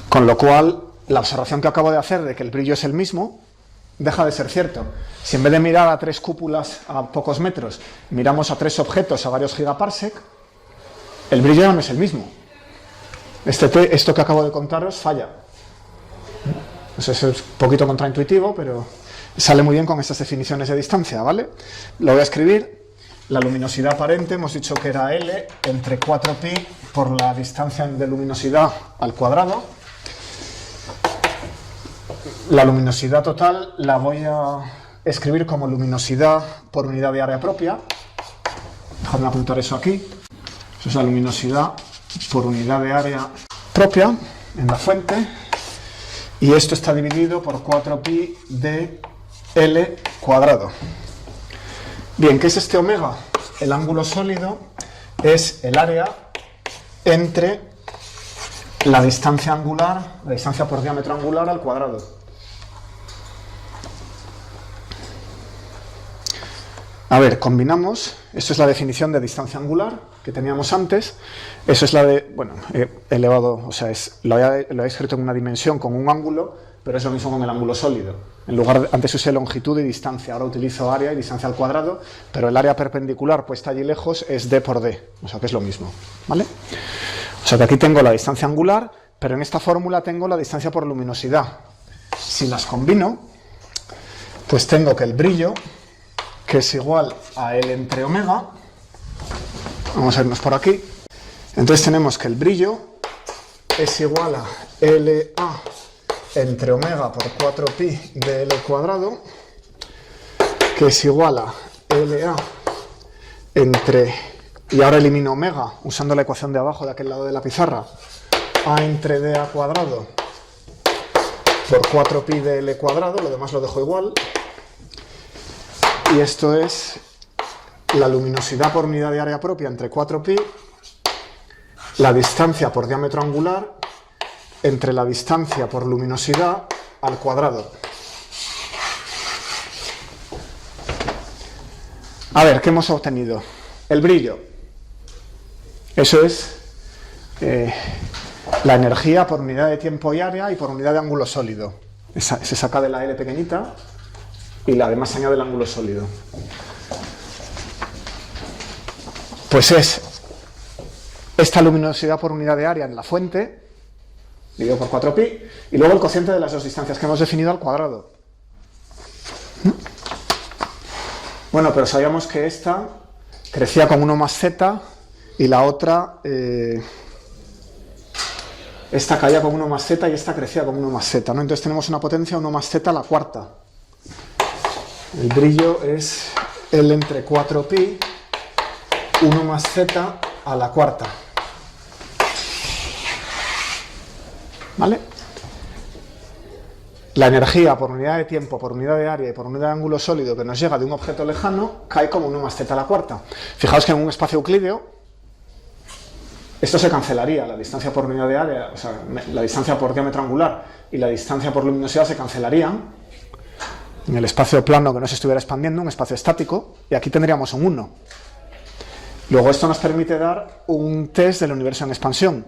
Con lo cual, la observación que acabo de hacer de que el brillo es el mismo, deja de ser cierto. Si en vez de mirar a 3 cúpulas a pocos metros, miramos a 3 objetos a varios gigaparsec, el brillo ya no es el mismo. Esto que acabo de contaros falla. Eso es un poquito contraintuitivo, pero sale muy bien con estas definiciones de distancia, ¿vale? Lo voy a escribir. La luminosidad aparente hemos dicho que era L entre 4pi por la distancia de luminosidad al cuadrado. La luminosidad total la voy a escribir como luminosidad por unidad de área propia. Dejadme apuntar eso aquí. Eso es la luminosidad por unidad de área propia en la fuente. Y esto está dividido por 4pi de L cuadrado. Bien, ¿qué es este omega? El ángulo sólido es el área entre la distancia angular, la distancia por diámetro angular al cuadrado. A ver, combinamos, esto es la definición de distancia angular que teníamos antes, eso es la de, bueno, elevado, o sea, lo he escrito en una dimensión con un ángulo, pero es lo mismo con el ángulo sólido. En lugar de, antes usé longitud y distancia, ahora utilizo área y distancia al cuadrado, pero el área perpendicular puesta allí lejos es d por d, o sea que es lo mismo, ¿vale? O sea que aquí tengo la distancia angular, pero en esta fórmula tengo la distancia por luminosidad. Si las combino, pues tengo que el brillo, que es igual a L entre omega, vamos a irnos por aquí, entonces tenemos que el brillo es igual a LA entre omega por 4pi de L cuadrado, que es igual a LA entre, y ahora elimino omega usando la ecuación de abajo de aquel lado de la pizarra, A entre dA cuadrado por 4pi de L cuadrado, lo demás lo dejo igual, y esto es la luminosidad por unidad de área propia entre 4pi, la distancia por diámetro angular entre la distancia por luminosidad al cuadrado. A ver, ¿qué hemos obtenido? El brillo. Eso es la energía por unidad de tiempo y área y por unidad de ángulo sólido. Se saca de la L pequeñita y la demás se añade el ángulo sólido. Pues es esta luminosidad por unidad de área en la fuente, dividido por 4pi, y luego el cociente de las dos distancias que hemos definido al cuadrado. Bueno, pero sabíamos que esta crecía con 1 más z y la otra, esta caía con 1 más z y esta crecía con 1 más z, ¿no? Entonces tenemos una potencia 1 más z a la cuarta. El brillo es L entre 4pi, 1 más z a la cuarta. ¿Vale? La energía por unidad de tiempo, por unidad de área y por unidad de ángulo sólido que nos llega de un objeto lejano cae como 1 más z a la cuarta. Fijaos que en un espacio euclídeo esto se cancelaría, la distancia por unidad de área, o sea, la distancia por diámetro angular y la distancia por luminosidad se cancelarían en el espacio plano que no se estuviera expandiendo, un espacio estático, y aquí tendríamos un 1. Luego esto nos permite dar un test del universo en expansión.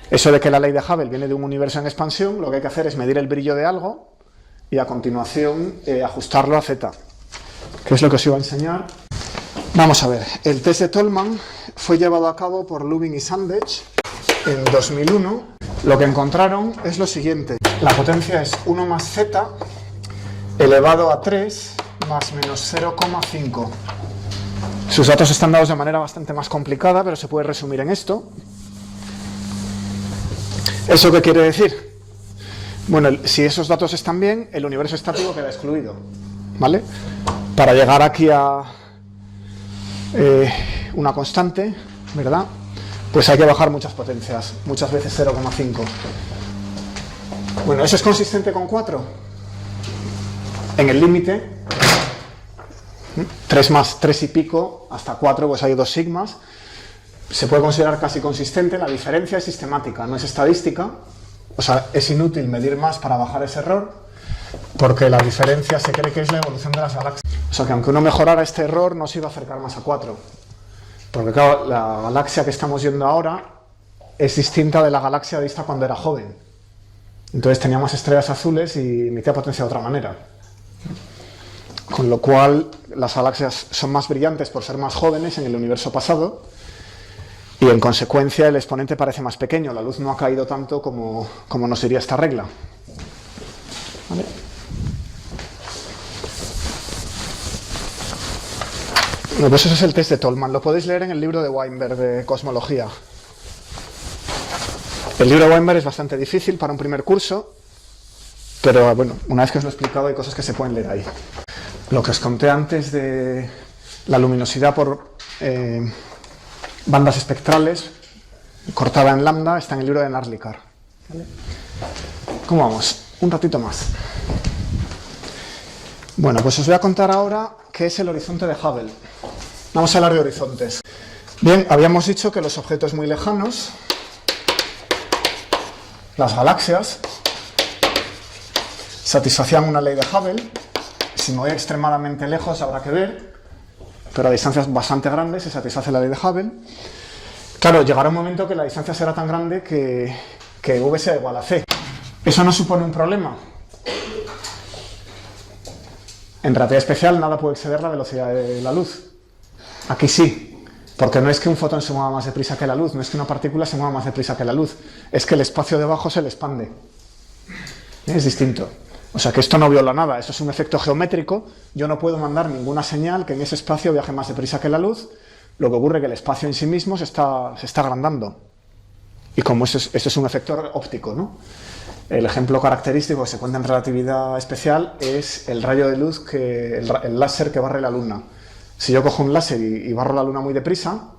Eso de que la ley de Hubble viene de un universo en expansión, lo que hay que hacer es medir el brillo de algo y a continuación ajustarlo a z, que es lo que os iba a enseñar. Vamos a ver, el test de Tolman fue llevado a cabo por Lubin y Sandage en 2001. Lo que encontraron es lo siguiente: la potencia es 1 más z elevado a 3 más menos 0,5. Sus datos están dados de manera bastante más complicada, pero se puede resumir en esto. ¿Eso qué quiere decir? Bueno, si esos datos están bien, el universo estático queda excluido, ¿vale? Para llegar aquí a una constante, ¿verdad? Pues hay que bajar muchas potencias, muchas veces 0,5. Bueno, ¿eso es consistente con 4? En el límite, 3 más 3 y pico, hasta 4, pues hay 2 sigmas. Se puede considerar casi consistente. La diferencia es sistemática, no es estadística. O sea, es inútil medir más para bajar ese error, porque la diferencia se cree que es la evolución de las galaxias. O sea, que aunque uno mejorara este error, no se iba a acercar más a 4. Porque claro, la galaxia que estamos viendo ahora es distinta de la galaxia vista cuando era joven. Entonces tenía más estrellas azules y emitía potencia de otra manera. Con lo cual, las galaxias son más brillantes por ser más jóvenes en el universo pasado, y en consecuencia el exponente parece más pequeño. La luz no ha caído tanto como nos diría esta regla. ¿Vale? Bueno, pues eso es el test de Tolman. Lo podéis leer en el libro de Weinberg de cosmología. El libro de Weinberg es bastante difícil para un primer curso, pero bueno, una vez que os lo he explicado hay cosas que se pueden leer ahí. Lo que os conté antes de la luminosidad por bandas espectrales cortada en lambda está en el libro de Narlikar. ¿Vale? ¿Cómo vamos? Un ratito más. Bueno, pues os voy a contar ahora qué es el horizonte de Hubble. Vamos a hablar de horizontes. Bien, habíamos dicho que los objetos muy lejanos, las galaxias, satisfacían una ley de Hubble. Si me voy extremadamente lejos habrá que ver, pero a distancias bastante grandes se satisface la ley de Hubble. Claro, llegará un momento que la distancia será tan grande que V sea igual a C. ¿Eso no supone un problema? En relatividad especial nada puede exceder la velocidad de la luz. Aquí sí, porque no es que un fotón se mueva más deprisa que la luz, no es que una partícula se mueva más deprisa que la luz, es que el espacio debajo se le expande. Es distinto. O sea que esto no viola nada, eso es un efecto geométrico, yo no puedo mandar ninguna señal que en ese espacio viaje más deprisa que la luz, lo que ocurre es que el espacio en sí mismo se está agrandando. Y como eso es un efecto óptico, ¿no? El ejemplo característico que se cuenta en relatividad especial es el rayo de luz, el láser que barre la luna. Si yo cojo un láser y barro la luna muy deprisa,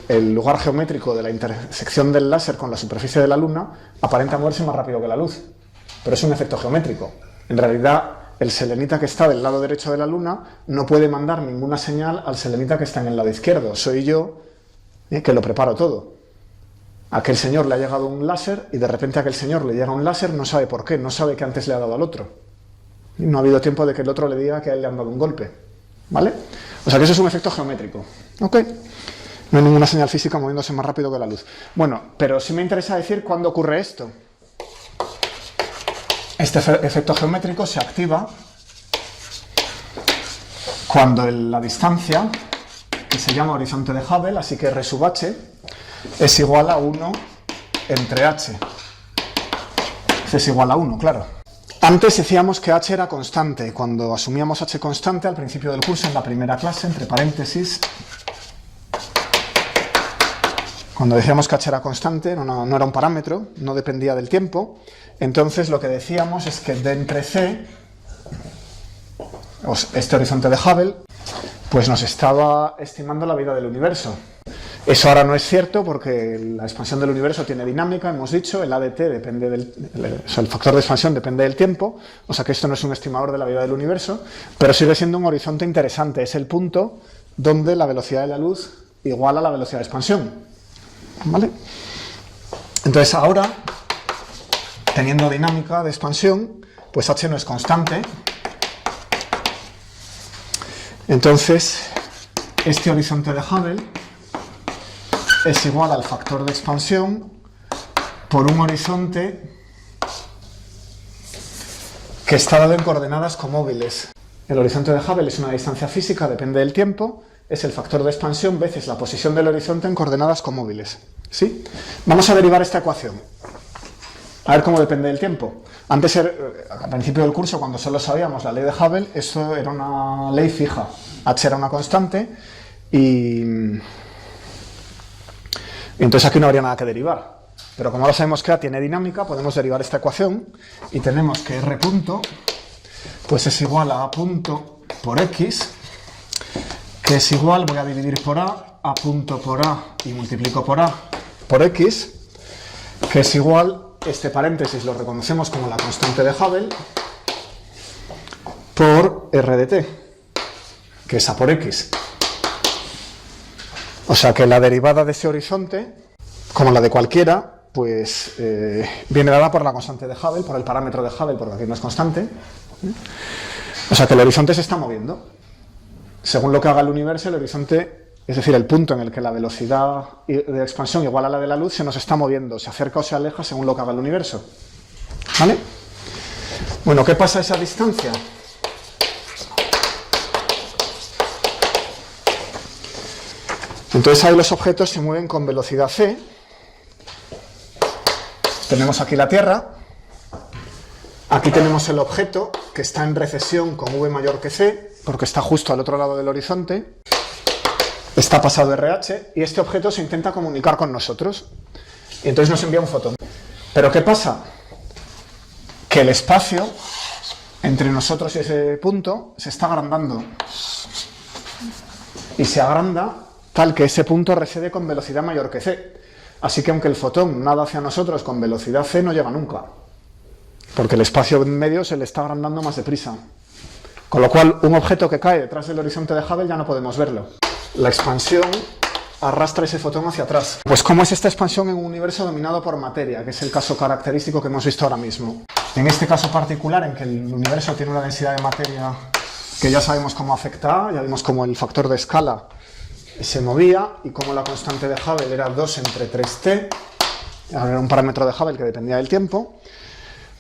el lugar geométrico de la intersección del láser con la superficie de la luna aparenta moverse más rápido que la luz. Pero es un efecto geométrico. En realidad, el selenita que está del lado derecho de la luna no puede mandar ninguna señal al selenita que está en el lado izquierdo. Soy yo que lo preparo todo. A aquel señor le ha llegado un láser y de repente a aquel señor le llega un láser, no sabe por qué, no sabe que antes le ha dado al otro. Y no ha habido tiempo de que el otro le diga que a él le han dado un golpe. ¿Vale? O sea que eso es un efecto geométrico. ¿Ok? No hay ninguna señal física moviéndose más rápido que la luz. Bueno, pero sí me interesa decir cuándo ocurre esto. Este efecto geométrico se activa cuando la distancia, que se llama horizonte de Hubble, así que R sub h, es igual a 1 entre h. Es igual a 1, claro. Antes decíamos que h era constante. Cuando asumíamos h constante al principio del curso, en la primera clase, entre paréntesis, cuando decíamos que h era constante, no era un parámetro, no dependía del tiempo, entonces lo que decíamos es que d entre c, este horizonte de Hubble, pues nos estaba estimando la vida del universo. Eso ahora no es cierto porque la expansión del universo tiene dinámica, hemos dicho, el ADT depende el factor de expansión depende del tiempo, o sea que esto no es un estimador de la vida del universo, pero sigue siendo un horizonte interesante, es el punto donde la velocidad de la luz iguala la velocidad de expansión. ¿Vale? Entonces ahora, teniendo dinámica de expansión, pues h no es constante. Entonces, este horizonte de Hubble es igual al factor de expansión por un horizonte que está dado en coordenadas comóviles. El horizonte de Hubble es una distancia física, depende del tiempo, es el factor de expansión veces la posición del horizonte en coordenadas comóviles. ¿Sí? Vamos a derivar esta ecuación. A ver cómo depende del tiempo. Antes, al principio del curso, cuando solo sabíamos la ley de Hubble, eso era una ley fija. H era una constante y entonces aquí no habría nada que derivar. Pero como ahora sabemos que A tiene dinámica, podemos derivar esta ecuación y tenemos que R punto pues es igual a A punto por X, que es igual, voy a dividir por A punto por A y multiplico por A por X, que es igual, este paréntesis lo reconocemos como la constante de Hubble, por R de t, que es A por X. O sea que la derivada de ese horizonte, como la de cualquiera, pues viene dada por la constante de Hubble, por el parámetro de Hubble, porque aquí no es constante. O sea que el horizonte se está moviendo. Según lo que haga el universo, el horizonte, es decir, el punto en el que la velocidad de expansión igual a la de la luz, se nos está moviendo, se acerca o se aleja según lo que haga el universo. ¿Vale? Bueno, ¿qué pasa a esa distancia? Entonces ahí los objetos se mueven con velocidad c. Tenemos aquí la Tierra. Aquí tenemos el objeto que está en recesión con v mayor que c, porque está justo al otro lado del horizonte. Está pasado RH y este objeto se intenta comunicar con nosotros. Y entonces nos envía un fotón. ¿Pero qué pasa? Que el espacio entre nosotros y ese punto se está agrandando. Y se agranda tal que ese punto recede con velocidad mayor que c. Así que aunque el fotón nada hacia nosotros con velocidad c, no llega nunca. Porque el espacio en medio se le está agrandando más deprisa. Con lo cual, un objeto que cae detrás del horizonte de Hubble ya no podemos verlo. La expansión arrastra ese fotón hacia atrás. Pues ¿cómo es esta expansión en un universo dominado por materia? Que es el caso característico que hemos visto ahora mismo. En este caso particular, en que el universo tiene una densidad de materia que ya sabemos cómo afecta a, ya vimos cómo el factor de escala se movía y cómo la constante de Hubble era 2 entre 3t, era un parámetro de Hubble que dependía del tiempo,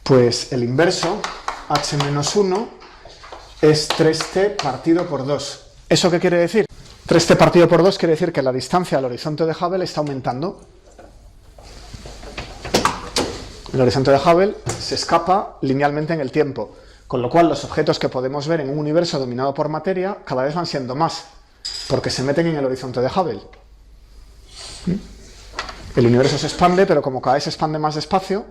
pues el inverso, h menos 1, es 3t partido por 2. ¿Eso qué quiere decir? 3t partido por 2 quiere decir que la distancia al horizonte de Hubble está aumentando. El horizonte de Hubble se escapa linealmente en el tiempo, con lo cual los objetos que podemos ver en un universo dominado por materia cada vez van siendo más, porque se meten en el horizonte de Hubble. El universo se expande, pero como cada vez se expande más despacio,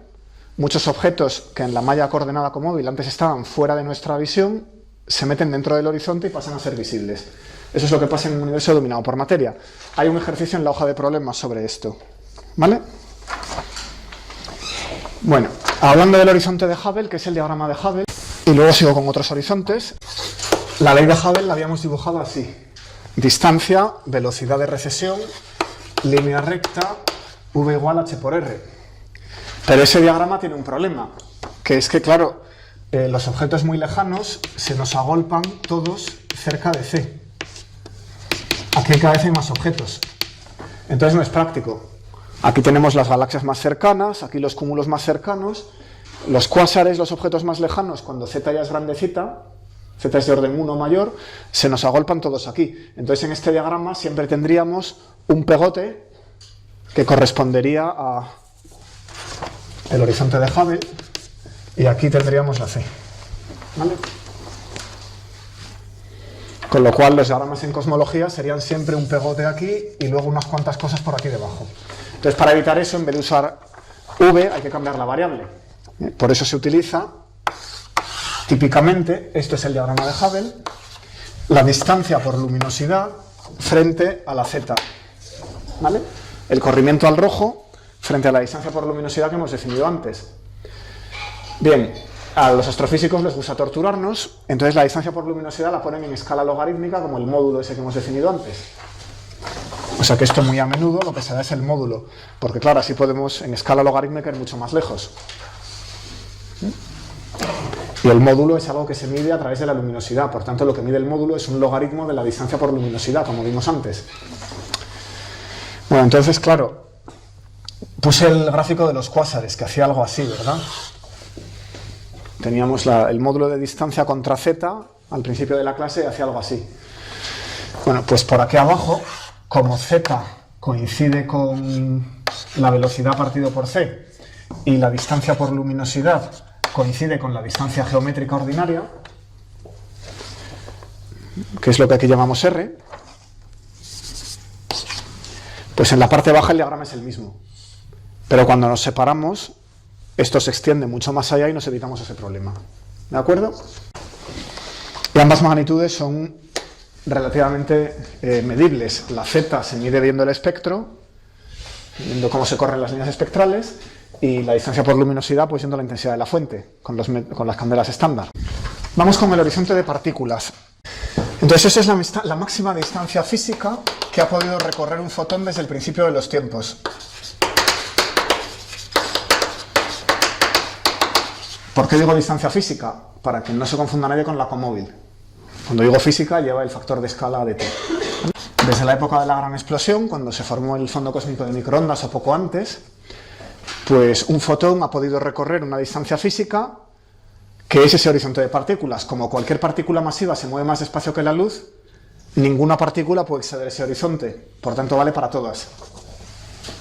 muchos objetos que en la malla coordenada como móvil antes estaban fuera de nuestra visión, se meten dentro del horizonte y pasan a ser visibles. Eso es lo que pasa en un universo dominado por materia. Hay un ejercicio en la hoja de problemas sobre esto. ¿Vale? Bueno, hablando del horizonte de Hubble, que es el diagrama de Hubble, y luego sigo con otros horizontes, la ley de Hubble la habíamos dibujado así. Distancia, velocidad de recesión, línea recta, V igual a H por R. Pero ese diagrama tiene un problema, que es que, claro, los objetos muy lejanos se nos agolpan todos cerca de C. Aquí cada vez hay más objetos. Entonces no es práctico. Aquí tenemos las galaxias más cercanas, aquí los cúmulos más cercanos, los cuásares, los objetos más lejanos, cuando Z ya es grandecita, Z es de orden 1 mayor, se nos agolpan todos aquí. Entonces en este diagrama siempre tendríamos un pegote que correspondería a el horizonte de Hubble y aquí tendríamos la C. ¿Vale? Con lo cual los diagramas en cosmología serían siempre un pegote aquí y luego unas cuantas cosas por aquí debajo. Entonces, para evitar eso, en vez de usar V, hay que cambiar la variable. Por eso se utiliza, típicamente, esto es el diagrama de Hubble, la distancia por luminosidad frente a la Z. ¿Vale? El corrimiento al rojo frente a la distancia por luminosidad que hemos definido antes. Bien, a los astrofísicos les gusta torturarnos, entonces la distancia por luminosidad la ponen en escala logarítmica como el módulo ese que hemos definido antes. O sea que esto muy a menudo lo que se da es el módulo, porque claro, así podemos en escala logarítmica ir mucho más lejos. Y el módulo es algo que se mide a través de la luminosidad, por tanto lo que mide el módulo es un logaritmo de la distancia por luminosidad, como vimos antes. Bueno, entonces claro, puse el gráfico de los cuásares, que hacía algo así, ¿verdad? Teníamos el módulo de distancia contra Z al principio de la clase y hacía algo así. Bueno, pues por aquí abajo, como Z coincide con la velocidad partido por C y la distancia por luminosidad coincide con la distancia geométrica ordinaria, que es lo que aquí llamamos R, pues en la parte baja el diagrama es el mismo. Pero cuando nos separamos, esto se extiende mucho más allá y nos evitamos ese problema. ¿De acuerdo? Y ambas magnitudes son relativamente medibles. La Z se mide viendo el espectro, viendo cómo se corren las líneas espectrales, y la distancia por luminosidad, pues viendo la intensidad de la fuente, con las candelas estándar. Vamos con el horizonte de partículas. Entonces, esa es la máxima distancia física que ha podido recorrer un fotón desde el principio de los tiempos. ¿Por qué digo distancia física? Para que no se confunda nadie con la comóvil. Cuando digo física, lleva el factor de escala de t. Desde la época de la gran explosión, cuando se formó el fondo cósmico de microondas o poco antes, pues un fotón ha podido recorrer una distancia física que es ese horizonte de partículas. Como cualquier partícula masiva se mueve más despacio que la luz, ninguna partícula puede exceder ese horizonte. Por tanto, vale para todas.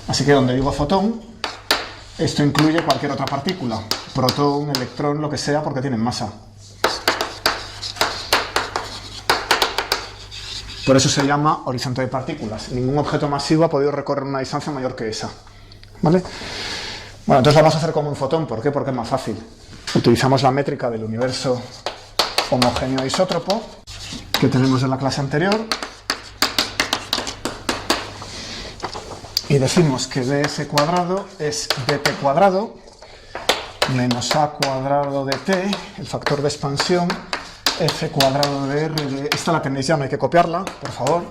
Así que donde digo fotón, esto incluye cualquier otra partícula. Protón, electrón, lo que sea, porque tienen masa. Por eso se llama horizonte de partículas. Ningún objeto masivo ha podido recorrer una distancia mayor que esa. ¿Vale? Bueno, entonces lo vamos a hacer como un fotón. ¿Por qué? Porque es más fácil. Utilizamos la métrica del universo homogéneo isótropo que tenemos en la clase anterior. Y decimos que ds cuadrado es dt cuadrado menos a cuadrado de t, el factor de expansión, f cuadrado de r, esta la tenéis ya, no hay que copiarla, por favor,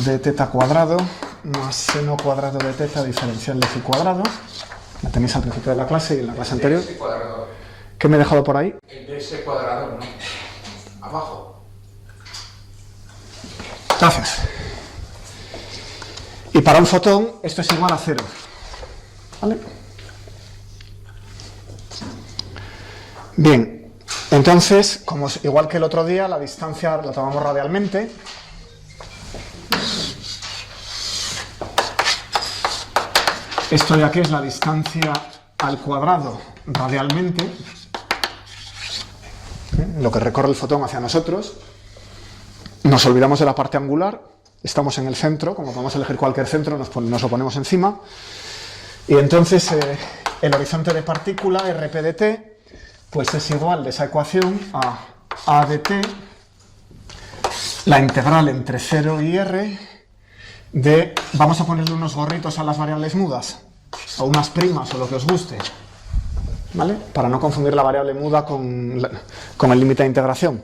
de teta cuadrado más seno cuadrado de teta diferencial de phi cuadrado, la tenéis al principio de la clase y en la clase anterior. ¿Qué me he dejado por ahí? El ds cuadrado, ¿no? Abajo. Gracias. Y para un fotón esto es igual a 0. ¿Vale? Bien, entonces, como igual que el otro día, la distancia la tomamos radialmente. Esto de aquí es la distancia al cuadrado radialmente, lo que recorre el fotón hacia nosotros. Nos olvidamos de la parte angular, estamos en el centro, como podemos elegir cualquier centro, nos lo ponemos encima. Y entonces el horizonte de partícula, RP de t, pues es igual de esa ecuación a de t, la integral entre 0 y r de, vamos a ponerle unos gorritos a las variables mudas, o unas primas, o lo que os guste, ¿vale? Para no confundir la variable muda con el límite de integración.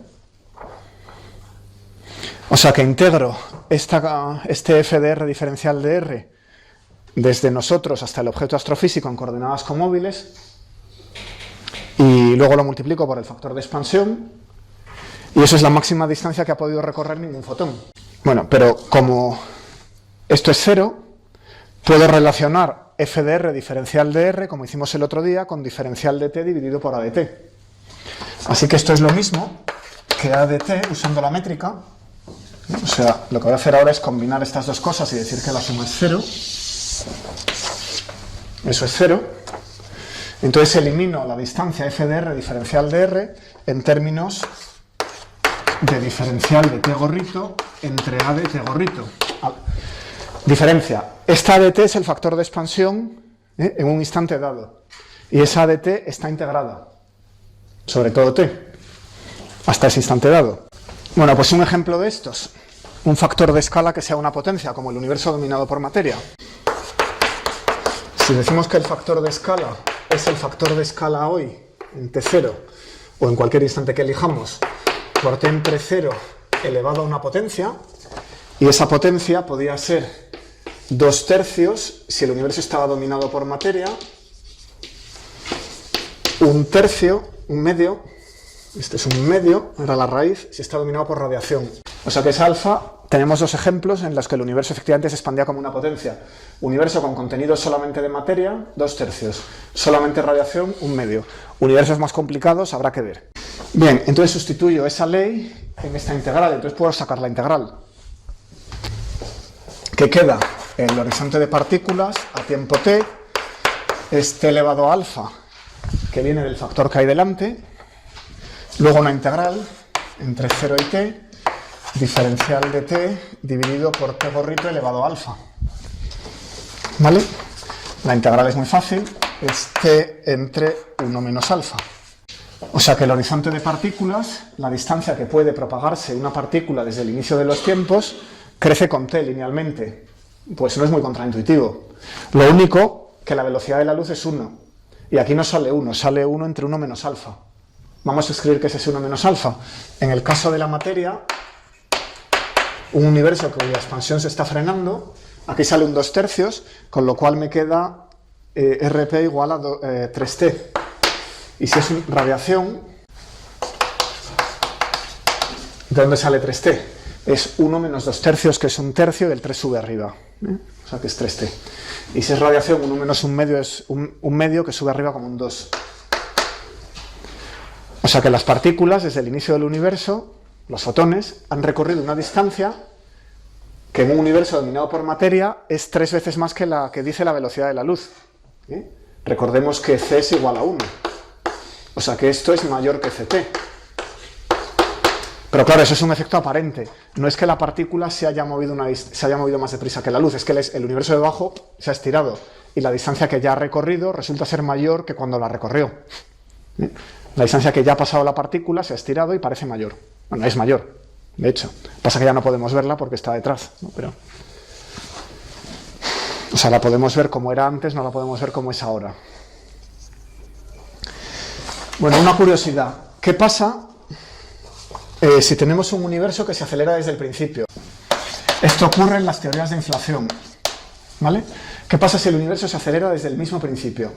O sea que integro este f de r diferencial de r desde nosotros hasta el objeto astrofísico en coordenadas comóviles y luego lo multiplico por el factor de expansión y eso es la máxima distancia que ha podido recorrer ningún fotón. Bueno, pero como esto es 0, puedo relacionar f de r diferencial de r, como hicimos el otro día, con diferencial de t dividido por a de t. Así que esto es lo mismo que a de t usando la métrica. O sea, lo que voy a hacer ahora es combinar estas dos cosas y decir que la suma es 0. Eso es 0. Entonces elimino la distancia f de r diferencial de r en términos de diferencial de t gorrito entre a de t gorrito. Diferencia. Esta a de t es el factor de expansión en un instante dado. Y esa a de t está integrada sobre todo t hasta ese instante dado. Bueno, pues un ejemplo de estos. Un factor de escala que sea una potencia, como el universo dominado por materia. Si decimos que el factor de escala es el factor de escala hoy, en t0, o en cualquier instante que elijamos, por t entre 0 elevado a una potencia, y esa potencia podía ser 2/3 si el universo estaba dominado por materia, 1/3, un medio, este es un medio, era la raíz, si está dominado por radiación. O sea que es alfa. Tenemos dos ejemplos en los que el universo efectivamente se expandía como una potencia. Universo con contenido solamente de materia, 2/3. Solamente radiación, un medio. Universos más complicados, habrá que ver. Bien, entonces sustituyo esa ley en esta integral, entonces puedo sacar la integral. ¿Qué queda? El horizonte de partículas a tiempo t es t elevado a alfa, que viene del factor que hay delante. Luego una integral entre 0 y t, diferencial de t dividido por t gorrito elevado a alfa. ¿Vale? La integral es muy fácil, es t entre 1 menos alfa. O sea que el horizonte de partículas, la distancia que puede propagarse una partícula desde el inicio de los tiempos, crece con t linealmente. Pues no es muy contraintuitivo. Lo único que la velocidad de la luz es 1. Y aquí no sale 1, sale 1 entre 1 menos alfa. Vamos a escribir que es ese 1 menos alfa. En el caso de la materia, un universo cuya expansión se está frenando, aquí sale un 2/3, con lo cual me queda RP igual a 3T. Y si es radiación, ¿de dónde sale 3T? Es 1 menos 2/3, que es 1/3, y el 3 sube arriba. O sea que es 3T. Y si es radiación, 1 menos 1 medio es un medio que sube arriba como un 2. O sea que las partículas, desde el inicio del universo, los fotones, han recorrido una distancia que en un universo dominado por materia es 3 veces más que la que dice la velocidad de la luz. Recordemos que c es igual a 1. O sea que esto es mayor que ct. Pero claro, eso es un efecto aparente. No es que la partícula se haya movido más deprisa que la luz, es que el universo de abajo se ha estirado y la distancia que ya ha recorrido resulta ser mayor que cuando la recorrió. La distancia que ya ha pasado la partícula se ha estirado y parece mayor. Bueno, es mayor, de hecho. Pasa que ya no podemos verla porque está detrás, ¿no? Pero, o sea, la podemos ver como era antes, no la podemos ver como es ahora. Bueno, una curiosidad. ¿Qué pasa si tenemos un universo que se acelera desde el principio? Esto ocurre en las teorías de inflación, ¿vale? ¿Qué pasa si el universo se acelera desde el mismo principio?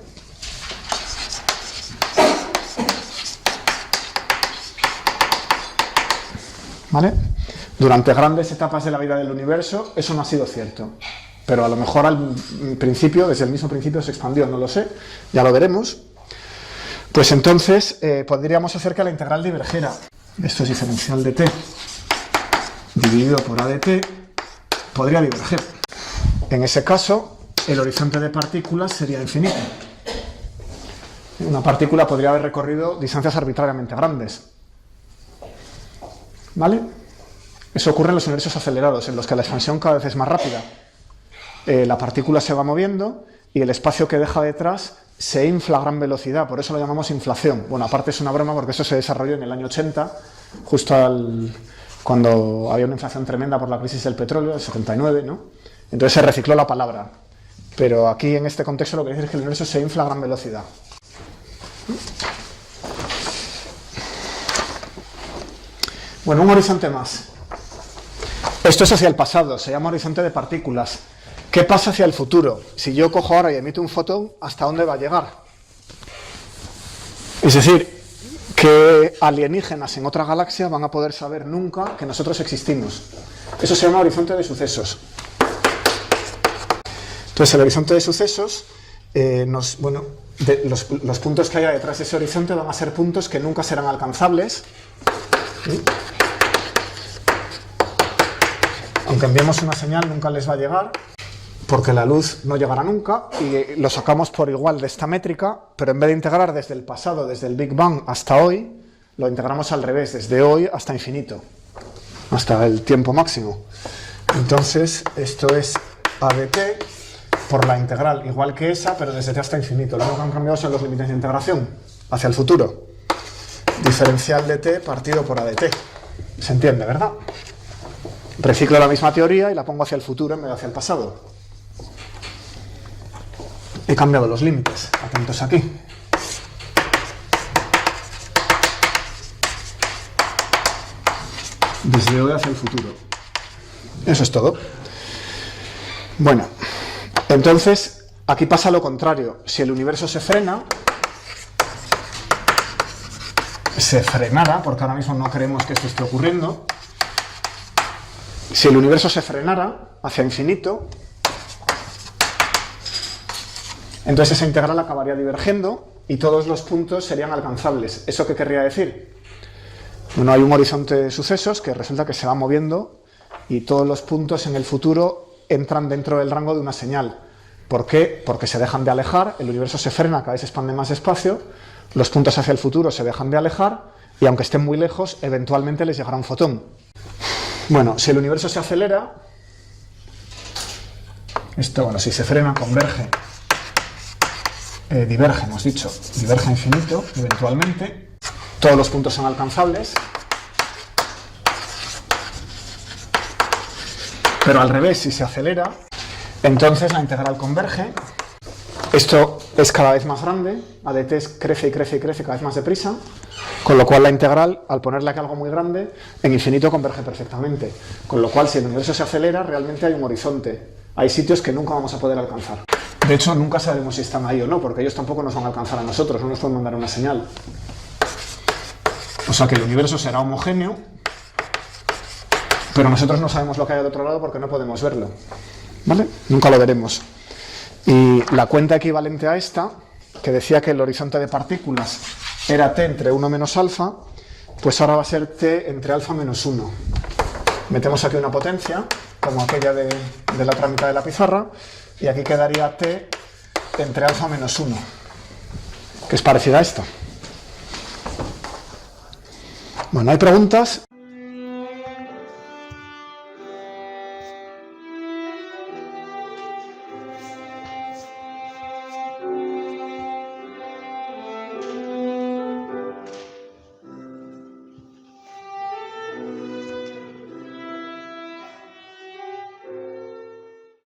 ¿Vale? Durante grandes etapas de la vida del universo eso no ha sido cierto, pero a lo mejor al principio, desde el mismo principio se expandió, no lo sé, ya lo veremos. Pues entonces podríamos hacer que la integral divergiera. Esto es diferencial de t dividido por a de t, podría diverger. En ese caso, el horizonte de partículas sería infinito. Una partícula podría haber recorrido distancias arbitrariamente grandes. ¿Vale? Eso ocurre en los universos acelerados, en los que la expansión cada vez es más rápida. La partícula se va moviendo y el espacio que deja detrás se infla a gran velocidad, por eso lo llamamos inflación. Bueno, aparte es una broma porque eso se desarrolló en el año 80, justo cuando había una inflación tremenda por la crisis del petróleo, el 79, ¿no? Entonces se recicló la palabra. Pero aquí en este contexto lo que dice es que el universo se infla a gran velocidad. Bueno, un horizonte más. Esto es hacia el pasado, se llama horizonte de partículas. ¿Qué pasa hacia el futuro? Si yo cojo ahora y emito un fotón, ¿hasta dónde va a llegar? Es decir, ¿qué alienígenas en otra galaxia van a poder saber nunca que nosotros existimos? Eso se llama horizonte de sucesos. Entonces, el horizonte de sucesos, los puntos que haya detrás de ese horizonte van a ser puntos que nunca serán alcanzables. ¿Sí? Aunque enviemos una señal, nunca les va a llegar, porque la luz no llegará nunca, y lo sacamos por igual de esta métrica, pero en vez de integrar desde el pasado, desde el Big Bang hasta hoy, lo integramos al revés, desde hoy hasta infinito, hasta el tiempo máximo. Entonces, esto es a de t por la integral, igual que esa, pero desde t hasta infinito. Lo único que han cambiado son los límites de integración, hacia el futuro. Diferencial de t partido por a de t. ¿Se entiende, verdad? Reciclo la misma teoría y la pongo hacia el futuro en vez de hacia el pasado. He cambiado los límites, atentos aquí. Desde hoy hacia el futuro. Eso es todo. Bueno, entonces aquí pasa lo contrario. Si el universo se frenara, porque ahora mismo no creemos que esto esté ocurriendo, si el universo se frenara hacia infinito, entonces esa integral acabaría divergiendo y todos los puntos serían alcanzables. ¿Eso qué querría decir? Bueno, hay un horizonte de sucesos que resulta que se va moviendo y todos los puntos en el futuro entran dentro del rango de una señal. ¿Por qué? Porque se dejan de alejar, el universo se frena, cada vez se expande más despacio, los puntos hacia el futuro se dejan de alejar y aunque estén muy lejos, eventualmente les llegará un fotón. Bueno, si el universo se acelera, si se frena, converge, diverge, hemos dicho, diverge a infinito, eventualmente, todos los puntos son alcanzables, pero al revés, si se acelera, entonces la integral converge, esto es cada vez más grande, a de t crece y crece y crece cada vez más deprisa, con lo cual la integral, al ponerle aquí algo muy grande, en infinito converge perfectamente. Con lo cual, si el universo se acelera, realmente hay un horizonte. Hay sitios que nunca vamos a poder alcanzar. De hecho, nunca sabemos si están ahí o no, porque ellos tampoco nos van a alcanzar a nosotros, no nos pueden mandar una señal. O sea que el universo será homogéneo, pero nosotros no sabemos lo que hay al otro lado porque no podemos verlo. ¿Vale? Nunca lo veremos. Y la cuenta equivalente a esta, que decía que el horizonte de partículas era t entre 1 menos alfa, pues ahora va a ser t entre alfa menos 1. Metemos aquí una potencia, como aquella de la otra mitad de la pizarra, y aquí quedaría t entre alfa menos 1, que es parecida a esto. Bueno, ¿hay preguntas?